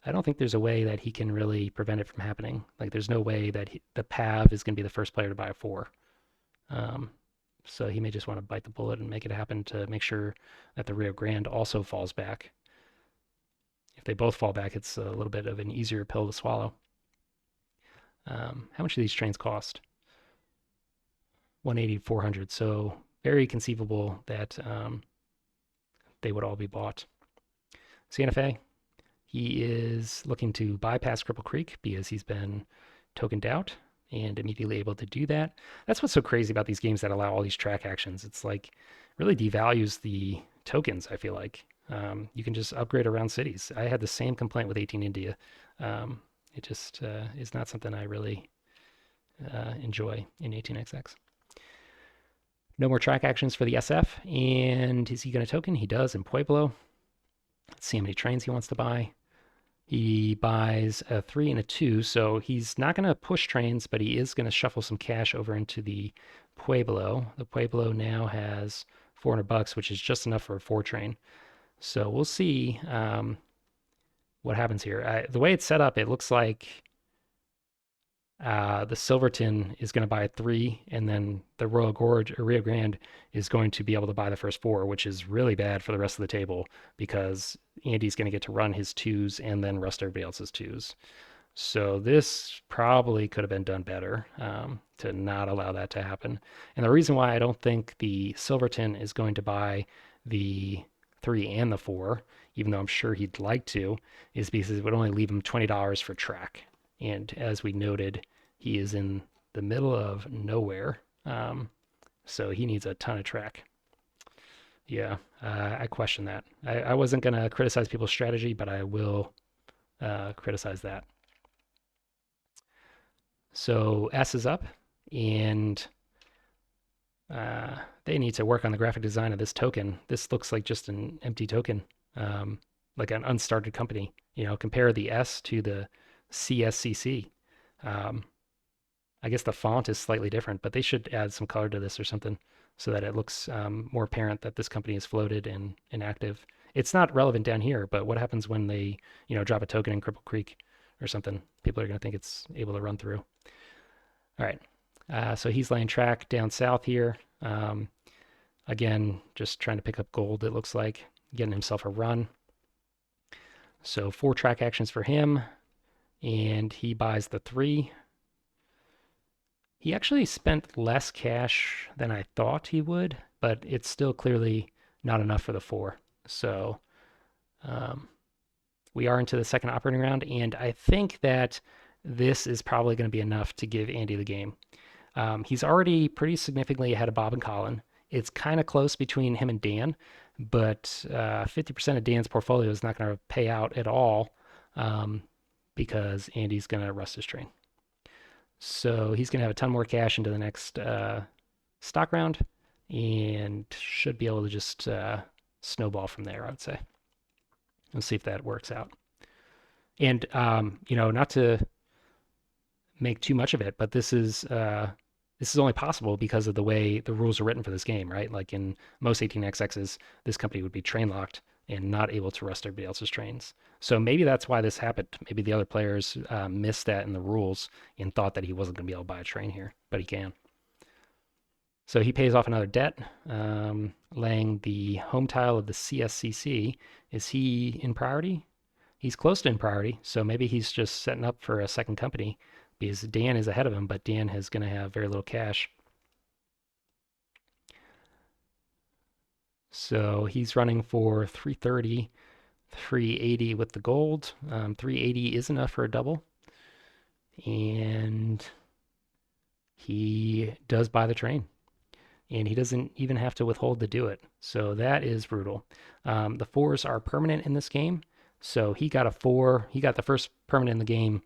I don't think there's a way that he can really prevent it from happening. Like there's no way that the PAV is going to be the first player to buy a 4. Um, so he may just want to bite the bullet and make it happen to make sure that the Rio Grande also falls back. If they both fall back, it's a little bit of an easier pill to swallow. How much do these trains cost? 180, 400. So very conceivable that they would all be bought. Santa Fe, he is looking to bypass Cripple Creek because he's been tokened out and immediately able to do that. That's what's so crazy about these games that allow all these track actions. It's like really devalues the tokens, I feel like. You can just upgrade around cities. I had the same complaint with 18 India. It just is not something I really enjoy in 18XX. No more track actions for the SF. And is he going to token? He does in Pueblo. Let's see how many trains he wants to buy. He buys a 3 and a 2, so he's not going to push trains, but he is going to shuffle some cash over into the Pueblo. The Pueblo now has $400, which is just enough for a 4 train. So we'll see what happens here. The way it's set up, it looks like the Silverton is going to buy a 3, and then the Royal Gorge or Rio Grande is going to be able to buy the first 4, which is really bad for the rest of the table because Andy's going to get to run his 2s and then rust everybody else's 2s. So this probably could have been done better to not allow that to happen. And the reason why I don't think the Silverton is going to buy the 3 and the 4, even though I'm sure he'd like to, is because it would only leave him $20 for track. And as we noted, he is in the middle of nowhere. So he needs a ton of track. Yeah, I question that. I wasn't going to criticize people's strategy, but I will criticize that. So S is up, and they need to work on the graphic design of this token. This looks like just an empty token, like an unstarted company. You know, compare the S to the CSCC. I guess the font is slightly different, but they should add some color to this or something so that it looks more apparent that this company is floated and active. It's not relevant down here, but what happens when they, drop a token in Cripple Creek or something? People are going to think it's able to run through. All right. So he's laying track down south here. Again, just trying to pick up gold, it looks like, getting himself a run. So 4 track actions for him, and he buys the 3. He actually spent less cash than I thought he would, but it's still clearly not enough for the 4. So we are into the second operating round, and I think that this is probably going to be enough to give Andy the game. He's already pretty significantly ahead of Bob and Colin. It's kind of close between him and Dan, but 50% of Dan's portfolio is not going to pay out at all because Andy's going to rust his train. So he's going to have a ton more cash into the next stock round and should be able to just snowball from there, I would say. Let's see if that works out. And, not to make too much of it, but this is only possible because of the way the rules are written for this game, right? Like in most 18xx's, this company would be train locked and not able to rust everybody else's trains. So maybe that's why this happened. Maybe the other players missed that in the rules and thought that he wasn't going to be able to buy a train here, but he can. So he pays off another debt, laying the home tile of the CSCC. Is he in priority? He's close to in priority, so maybe he's just setting up for a second company because Dan is ahead of him, but Dan is going to have very little cash. So he's running for 330, 380 with the gold. 380 is enough for a double. And he does buy the train. And he doesn't even have to withhold to do it. So that is brutal. The 4s are permanent in this game. So he got a 4. He got the first permanent in the game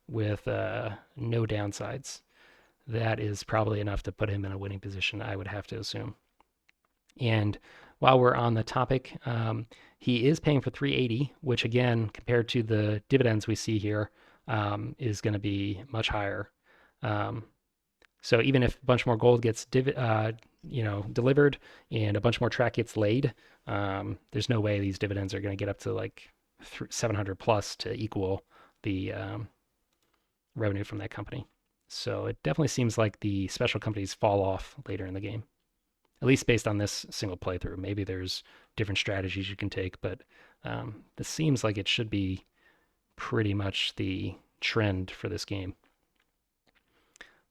with no downsides. that is probably enough to put him in a winning position, I would have to assume. And while we're on the topic, he is paying for 380, which again, compared to the dividends we see here, is going to be much higher. Um, so even if a bunch more gold gets delivered and a bunch more track gets laid, there's no way these dividends are going to get up to like 700 plus to equal the revenue from that company. So it definitely seems like the special companies fall off later in the game, at least based on this single playthrough. Maybe there's different strategies you can take, but this seems like it should be pretty much the trend for this game.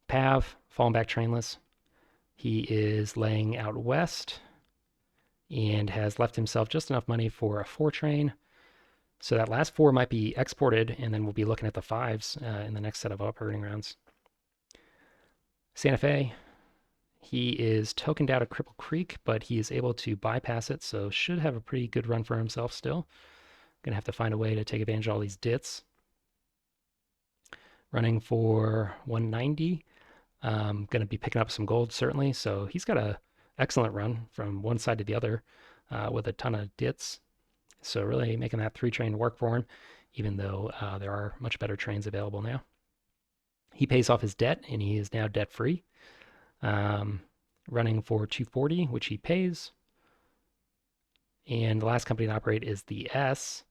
Pav, falling back trainless. He is laying out west and has left himself just enough money for a 4 train. So that last 4 might be exported, and then we'll be looking at the 5s in the next set of operating rounds. Santa Fe, he is tokened out of Cripple Creek, but he is able to bypass it, so should have a pretty good run for himself still. Gonna have to find a way to take advantage of all these dits. Running for 190. Going to be picking up some gold, certainly. So he's got a excellent run from one side to the other with a ton of dits. So really making that 3 train work for him, even though there are much better trains available now. He pays off his debt, and he is now debt-free. Running for 240, which he pays. And the last company to operate is the S.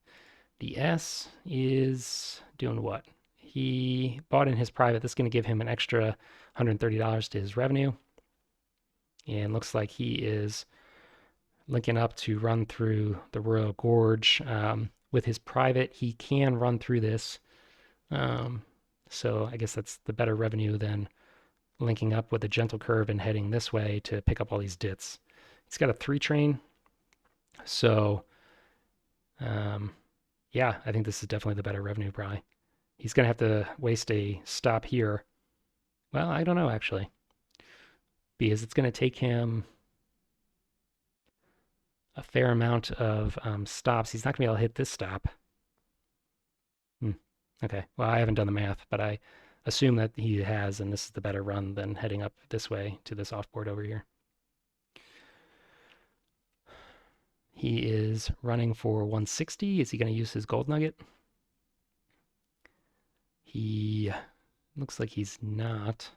The S is doing what? He bought in his private. This is going to give him an extra $130 to his revenue. And looks like he is linking up to run through the Royal Gorge. With his private, he can run through this. So I guess that's the better revenue than linking up with a gentle curve and heading this way to pick up all these dits. He's got a 3 train. So, yeah, I think this is definitely the better revenue probably. He's going to have to waste a stop here. Well, I don't know, actually. Because it's going to take him a fair amount of stops. He's not going to be able to hit this stop. Okay, well, I haven't done the math, but I assume that he has, and this is the better run than heading up this way to this offboard over here. He is running for 160. Is he going to use his gold nugget? He looks like he's not.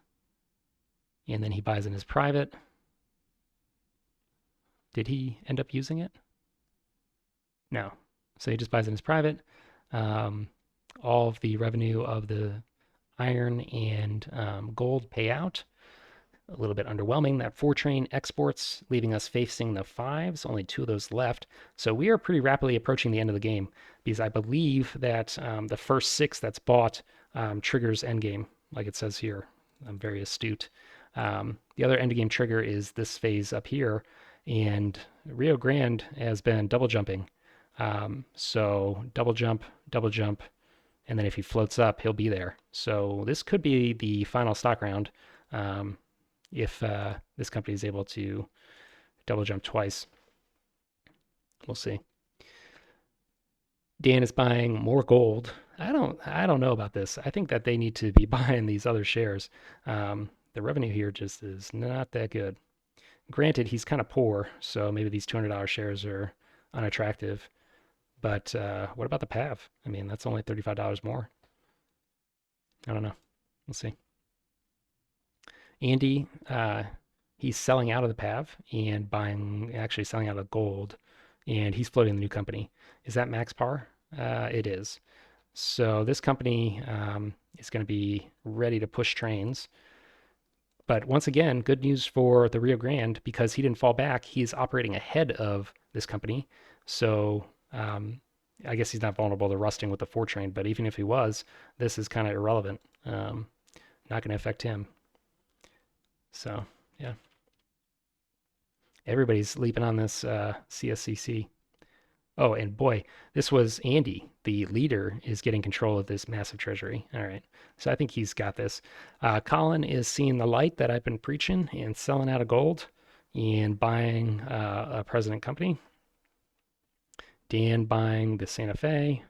And then he buys in his private. Did he end up using it? No. So he just buys in his private. All of the revenue of the iron and gold pay out. A little bit underwhelming. That 4 train exports, leaving us facing the 5s. Only 2 of those left. So we are pretty rapidly approaching the end of the game because I believe that the first 6 that's bought triggers endgame, like it says here. I'm very astute. The other endgame trigger is this phase up here, and Rio Grande has been double jumping. So double jump, and then if he floats up, he'll be there. So this could be the final stock round if this company is able to double jump twice. We'll see. Dan is buying more gold. I don't know about this. I think that they need to be buying these other shares. The revenue here just is not that good. Granted, he's kind of poor, so maybe these $200 shares are unattractive. But what about the PAV? I mean, that's only $35 more. I don't know. We'll see. Andy, he's selling out of the PAV and actually selling out of gold, and he's floating the new company. Is that max par? It is. So this company is going to be ready to push trains. But once again, good news for the Rio Grande because he didn't fall back. He's operating ahead of this company. So I guess he's not vulnerable to rusting with the 4 train, but even if he was, this is kind of irrelevant. Not going to affect him. So, yeah. Everybody's leaping on this CSCC. Oh, and boy, this was Andy. The leader is getting control of this massive treasury. All right. So I think he's got this. Colin is seeing the light that I've been preaching and selling out of gold and buying a president company. Dan buying the Santa Fe.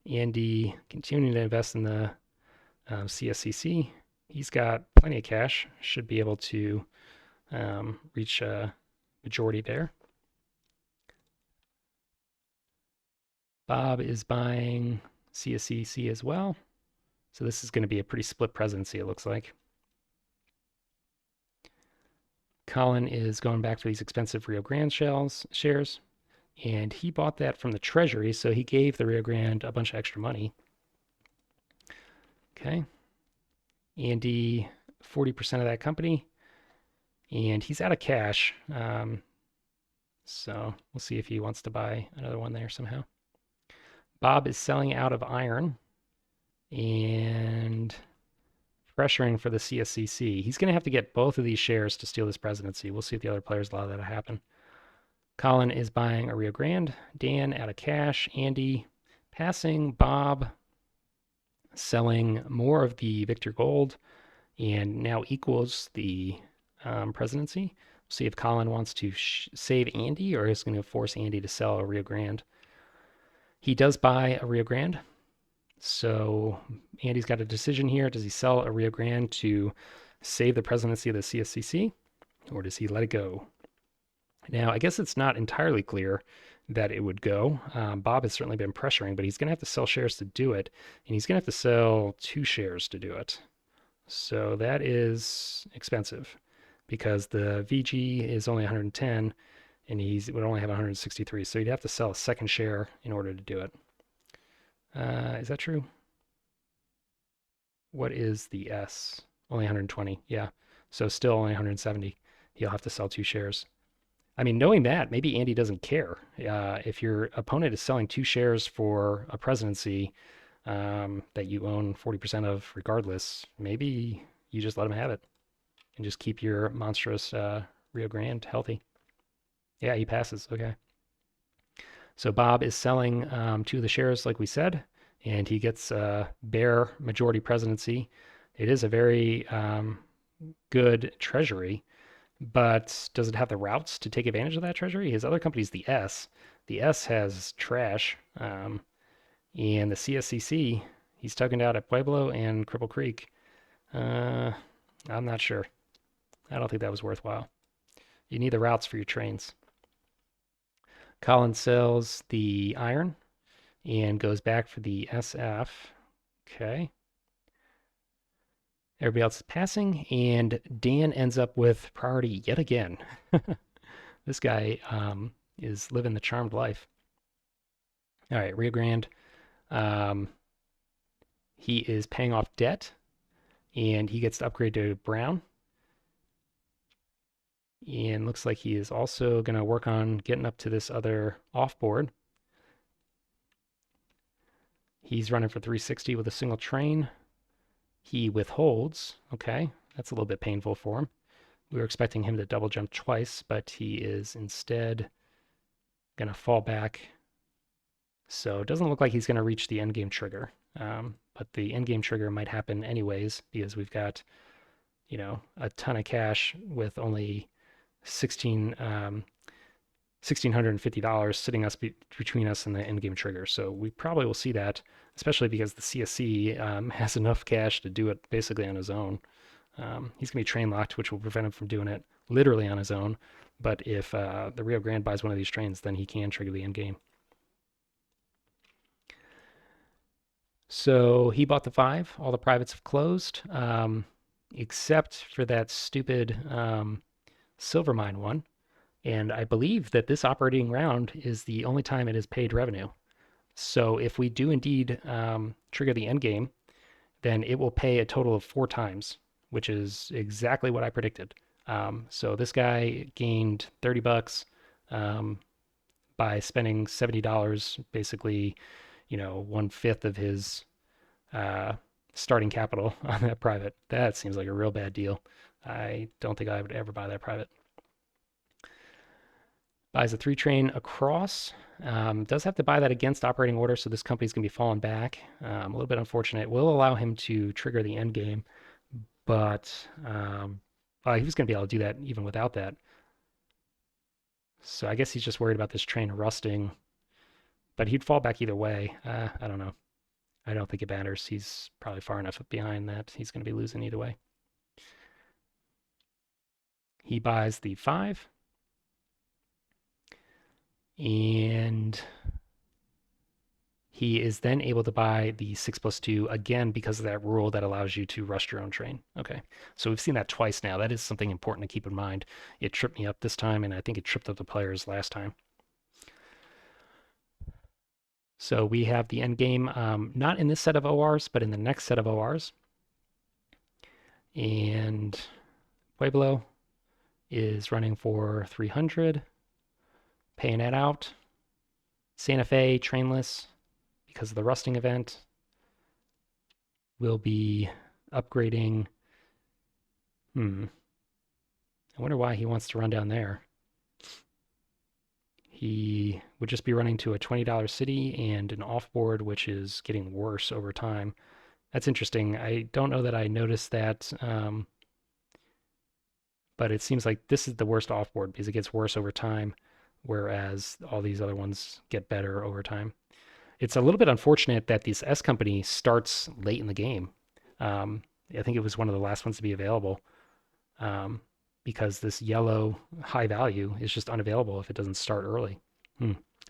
Andy continuing to invest in the CSCC. He's got plenty of cash, should be able to reach a majority there. Bob is buying CSCC as well. So this is going to be a pretty split presidency, it looks like. Colin is going back for these expensive Rio Grande shares, and he bought that from the Treasury, so he gave the Rio Grande a bunch of extra money. Okay. Andy, 40% of that company, and he's out of cash. So we'll see if he wants to buy another one there somehow. Bob is selling out of iron and pressuring for the CSCC. He's going to have to get both of these shares to steal this presidency. We'll see if the other players allow that to happen. Colin is buying a Rio Grande. Dan out of cash. Andy passing. Bob selling more of the Victor Gold and now equals the presidency. We'll see if Colin wants to save Andy or is going to force Andy to sell a Rio Grande. He does buy a Rio Grande. So Andy's got a decision here. Does he sell a Rio Grande to save the presidency of the CSCC, or does he let it go? Now, I guess it's not entirely clear that it would go. Bob has certainly been pressuring, but he's going to have to sell shares to do it, and he's going to have to sell 2 shares to do it. So that is expensive because the VG is only 110, and he would only have 163. So he'd have to sell a second share in order to do it. Is that true? What is the S? Only 120. Yeah. So still only 170. He'll have to sell 2 shares. I mean, knowing that, maybe Andy doesn't care. If your opponent is selling 2 shares for a presidency that you own 40% of regardless, maybe you just let him have it and just keep your monstrous Rio Grande healthy. Yeah, he passes. Okay. So Bob is selling 2 of the shares, like we said, and he gets a bare majority presidency. It is a very good treasury, but does it have the routes to take advantage of that treasury? His other company is the S. The S has trash, and the CSCC, he's tugging out at Pueblo and Cripple Creek. I'm not sure. I don't think that was worthwhile. You need the routes for your trains. Colin sells the iron and goes back for the SF. Okay. Everybody else is passing, and Dan ends up with priority yet again. This guy is living the charmed life. All right, Rio Grande. He is paying off debt, and he gets to upgrade to Brown. And looks like he is also going to work on getting up to this other off-board. He's running for 360 with a single train. He withholds. Okay, that's a little bit painful for him. We were expecting him to double jump twice, but he is instead going to fall back. So it doesn't look like he's going to reach the endgame trigger. But the endgame trigger might happen anyways because we've got, a ton of cash with only $1,650 sitting between us and the endgame trigger. So we probably will see that, especially because the CSC has enough cash to do it basically on his own. He's going to be train locked, which will prevent him from doing it literally on his own. But if the Rio Grande buys one of these trains, then he can trigger the endgame. So he bought the 5. All the privates have closed, except for that stupid silver mine one. And I believe that this operating round is the only time it has paid revenue. So if we do indeed trigger the endgame, then it will pay a total of 4 times, which is exactly what I predicted. So this guy gained $30 by spending $70, basically, 1/5 of his starting capital on that private. That seems like a real bad deal. I don't think I would ever buy that private. Buys a 3 train across. Does have to buy that against operating order, so this company's going to be falling back. A little bit unfortunate. It will allow him to trigger the end game, but he was going to be able to do that even without that. So I guess he's just worried about this train rusting, but he'd fall back either way. I don't know. I don't think it matters. He's probably far enough behind that he's going to be losing either way. He buys the 5. And he is then able to buy the 6+2 again because of that rule that allows you to rush your own train. Okay, so we've seen that twice now. That is something important to keep in mind. It tripped me up this time, and I think it tripped up the players last time. So we have the end game, not in this set of ORs, but in the next set of ORs. And Pueblo is running for 300, paying it out. Santa Fe, trainless, because of the rusting event, will be upgrading. I wonder why he wants to run down there. He would just be running to a $20 city and an offboard, which is getting worse over time. That's interesting. I don't know that I noticed that, but it seems like this is the worst offboard because it gets worse over time, whereas all these other ones get better over time. It's a little bit unfortunate that this S company starts late in the game. I think it was one of the last ones to be available, because this yellow high value is just unavailable if it doesn't start early.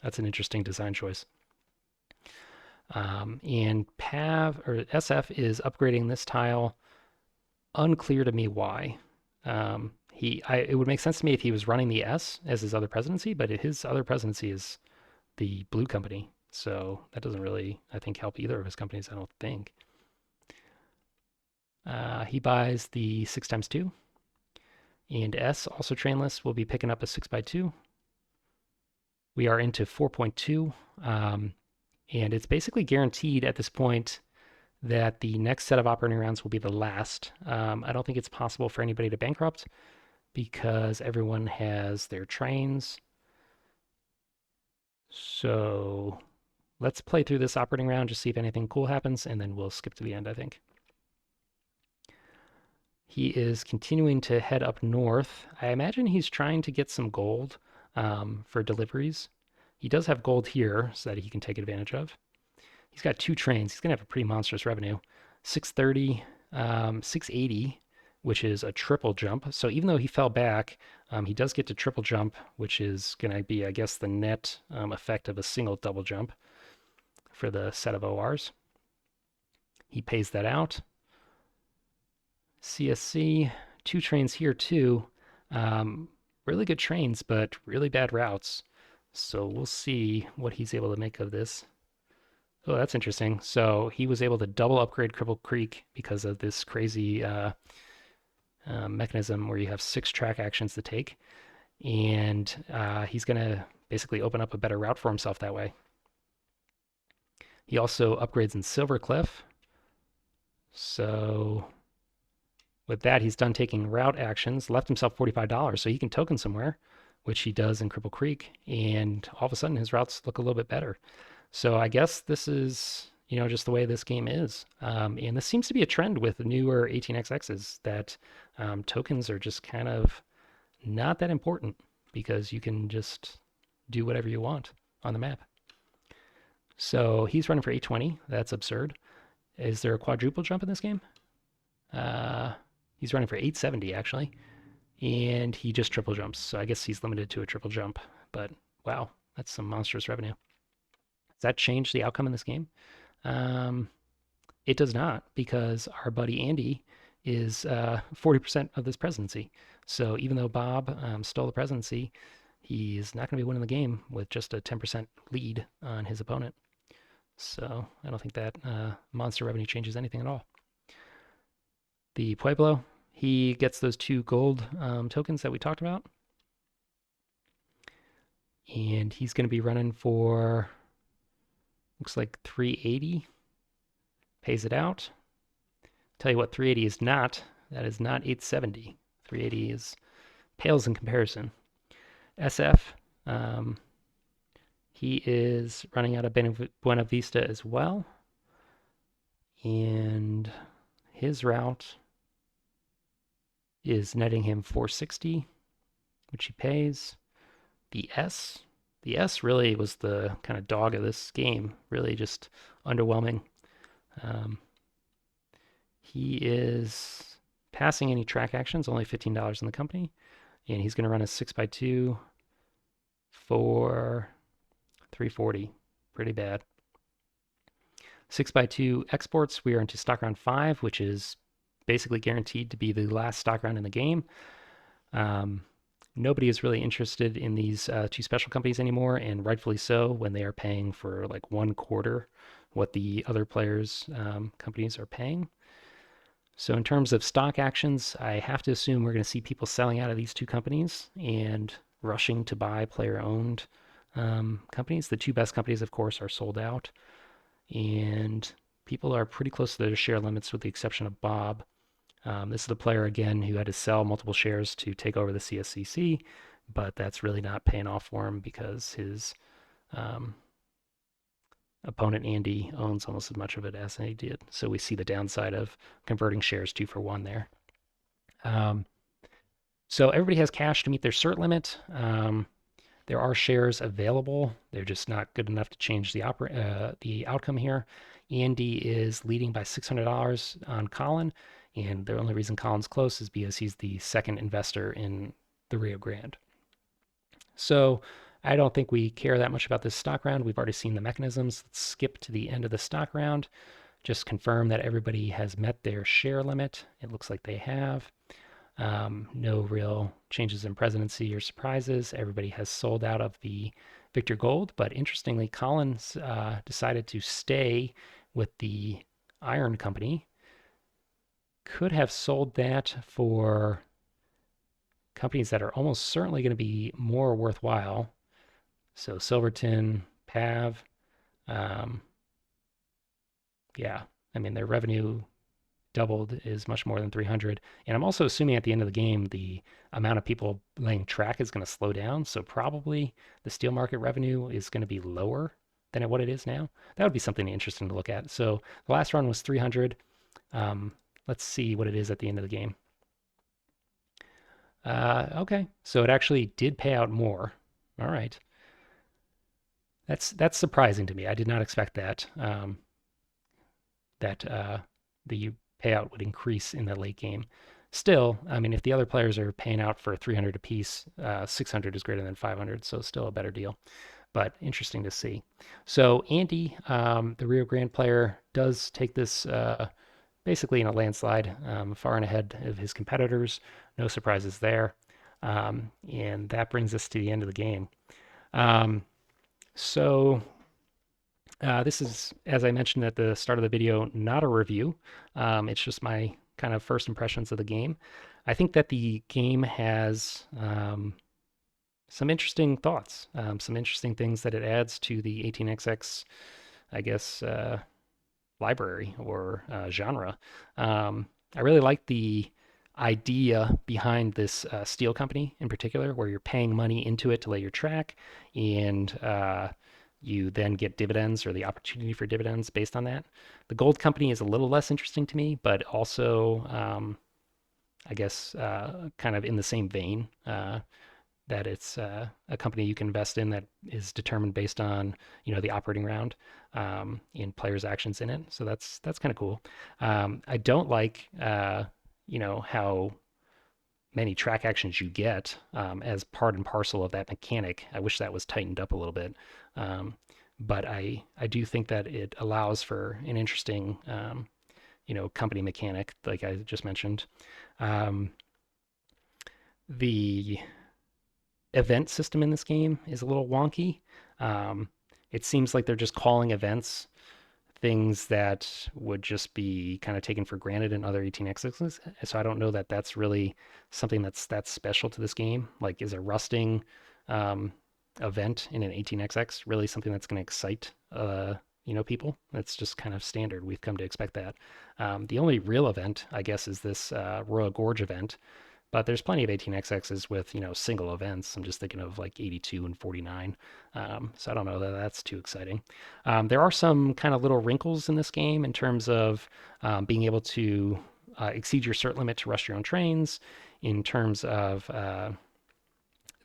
That's an interesting design choice. And PAV or SF is upgrading this tile. Unclear to me why. It would make sense to me if he was running the S as his other presidency, but his other presidency is the blue company. So that doesn't really, I think, help either of his companies, I don't think. He buys the 6x2. And S, also trainless, will be picking up a 6x2. We are into 4.2. And it's basically guaranteed at this point that the next set of operating rounds will be the last. I don't think it's possible for anybody to bankrupt because everyone has their trains. So let's play through this operating round, just see if anything cool happens, and then we'll skip to the end, I think. He is continuing to head up north. I imagine he's trying to get some gold for deliveries. He does have gold here so that he can take advantage of. He's got 2 trains. He's going to have a pretty monstrous revenue. 630, 680, which is a triple jump. So even though he fell back, he does get to triple jump, which is going to be, I guess, the net effect of a single double jump for the set of ORs. He pays that out. CSC, 2 trains here too. Really good trains, but really bad routes. So we'll see what he's able to make of this. Oh, that's interesting. So he was able to double upgrade Cripple Creek because of this crazy mechanism where you have 6 track actions to take. And he's going to basically open up a better route for himself that way. He also upgrades in Silver Cliff. So with that, he's done taking route actions, left himself $45, so he can token somewhere, which he does in Cripple Creek, and all of a sudden his routes look a little bit better. So I guess this is, just the way this game is. And this seems to be a trend with the newer 18xx's that tokens are just kind of not that important because you can just do whatever you want on the map. So he's running for 820. That's absurd. Is there a quadruple jump in this game? He's running for 870 actually, and he just triple jumps. So I guess he's limited to a triple jump. But wow, that's some monstrous revenue. Does that change the outcome in this game? It does not, because our buddy Andy is 40% of this presidency. So even though Bob stole the presidency, he's not going to be winning the game with just a 10% lead on his opponent. So I don't think that monster revenue changes anything at all. The Pueblo, he gets those 2 gold tokens that we talked about. And he's going to be running for, looks like 380. Pays it out. Tell you what 380 is not. That is not 870. 380 is pales in comparison. SF, he is running out of Buena Vista as well. And his route is netting him 460, which he pays. The S really was the kind of dog of this game. Really just underwhelming. Um, he is passing any track actions, only $15 in the company, and he's going to run a 6x2 for 340. Pretty bad. 6x2 exports, we are into stock round 5, which is basically guaranteed to be the last stock round in the game. Um, Nobody is really interested in these two special companies anymore, and rightfully so when they are paying for like 1/4 what the other players' companies are paying. So, in terms of stock actions, I have to assume we're going to see people selling out of these two companies and rushing to buy player owned companies. The two best companies, of course, are sold out, and people are pretty close to their share limits with the exception of Bob. This is the player again who had to sell multiple shares to take over the CSCC, but that's really not paying off for him because his um, opponent Andy owns almost as much of it as he did. So we see the downside of converting shares 2-for-1 there. Um, so everybody has cash to meet their cert limit. There are shares available. They're just not good enough to change the outcome here. Andy is leading by $600 on Colin, and the only reason Colin's close is because he's the second investor in the Rio Grande. So I don't think we care that much about this stock round. We've already seen the mechanisms. Let's skip to the end of the stock round. Just confirm that everybody has met their share limit. It looks like they have. No real changes in presidency or surprises. Everybody has sold out of the Victor Gold, but interestingly, Collins decided to stay with the Iron Company. Could have sold that for companies that are almost certainly going to be more worthwhile. So Silverton, Pav, um, yeah, I mean their revenue doubled is much more than 300. And I'm also assuming at the end of the game, the amount of people laying track is going to slow down. So probably the steel market revenue is going to be lower than what it is now. That would be something interesting to look at. So the last run was 300. Um, let's see what it is at the end of the game. Okay, so it actually did pay out more. All right, that's surprising to me. I did not expect that. That the payout would increase in the late game. Still, I mean, if the other players are paying out for 300 apiece, 600 is greater than 500, so still a better deal. But interesting to see. So Andy, the Rio Grande player, does take this basically in a landslide, far and ahead of his competitors. No surprises there. And that brings us to the end of the game. Um, so this is, as I mentioned at the start of the video, not a review. It's just my kind of first impressions of the game. I think that the game has some interesting thoughts, some interesting things that it adds to the 18xx, I guess, library or genre. I really like the idea behind this steel company in particular, where you're paying money into it to lay your track, and you then get dividends or the opportunity for dividends based on that. The gold company is a little less interesting to me, but also, I guess, kind of in the same vein. That it's a company you can invest in that is determined based on the operating round in players' actions in it. So that's kind of cool. I don't like how many track actions you get as part and parcel of that mechanic. I wish that was tightened up a little bit. Um, but I do think that it allows for an interesting company mechanic like I just mentioned. Um, the event system in this game is a little wonky. Um, it seems like they're just calling events things that would just be kind of taken for granted in other 18xx's. So I don't know that that's really something that's special to this game. Like, is a rusting um, event in an 18xx really something that's going to excite people? That's just kind of standard. We've come to expect that. The only real event, I guess, is this Royal Gorge event, but there's plenty of 18xx's with, single events. I'm just thinking of like 82 and 49. So I don't know that that's too exciting. There are some kind of little wrinkles in this game in terms of being able to exceed your cert limit to rush your own trains, in terms of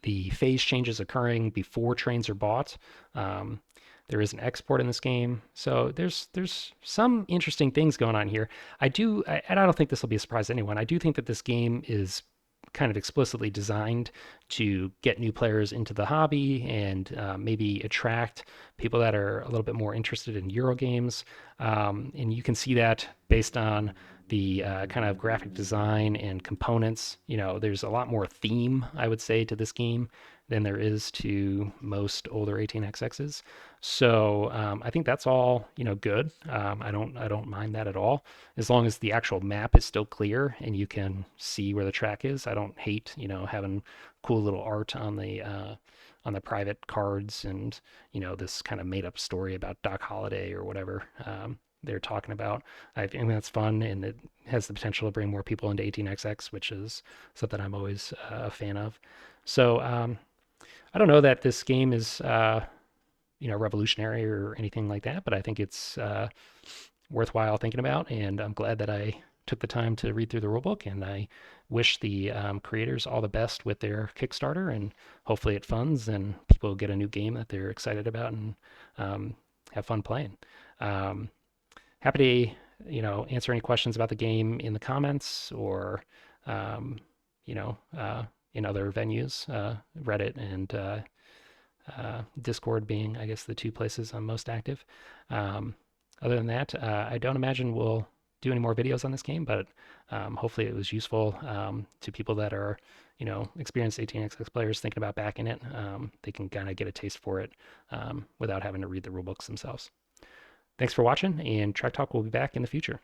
the phase changes occurring before trains are bought. Um, there is an export in this game, so there's some interesting things going on here. And I don't think this will be a surprise to anyone. I do think that this game is kind of explicitly designed to get new players into the hobby and maybe attract people that are a little bit more interested in Euro games. And you can see that based on the kind of graphic design and components. There's a lot more theme, I would say, to this game than there is to most older 18xx's. So I think that's all good. I don't mind that at all, as long as the actual map is still clear and you can see where the track is. I don't hate having cool little art on the private cards and this kind of made up story about Doc Holliday or whatever they're talking about. I think that's fun and it has the potential to bring more people into 18xx, which is something I'm always a fan of. So I don't know that this game is revolutionary or anything like that, but I think it's worthwhile thinking about, and I'm glad that I took the time to read through the rulebook, and I wish the creators all the best with their Kickstarter, and hopefully it funds and people get a new game that they're excited about and have fun playing. Um, Happy to answer any questions about the game in the comments or um, you know in other venues, Reddit and Discord being, I guess, the two places I'm most active. Um, Other than that, I don't imagine we'll do any more videos on this game, but hopefully it was useful to people that are, experienced 18xx players thinking about backing it. They can kind of get a taste for it without having to read the rulebooks themselves. Thanks for watching, and Track Talk will be back in the future.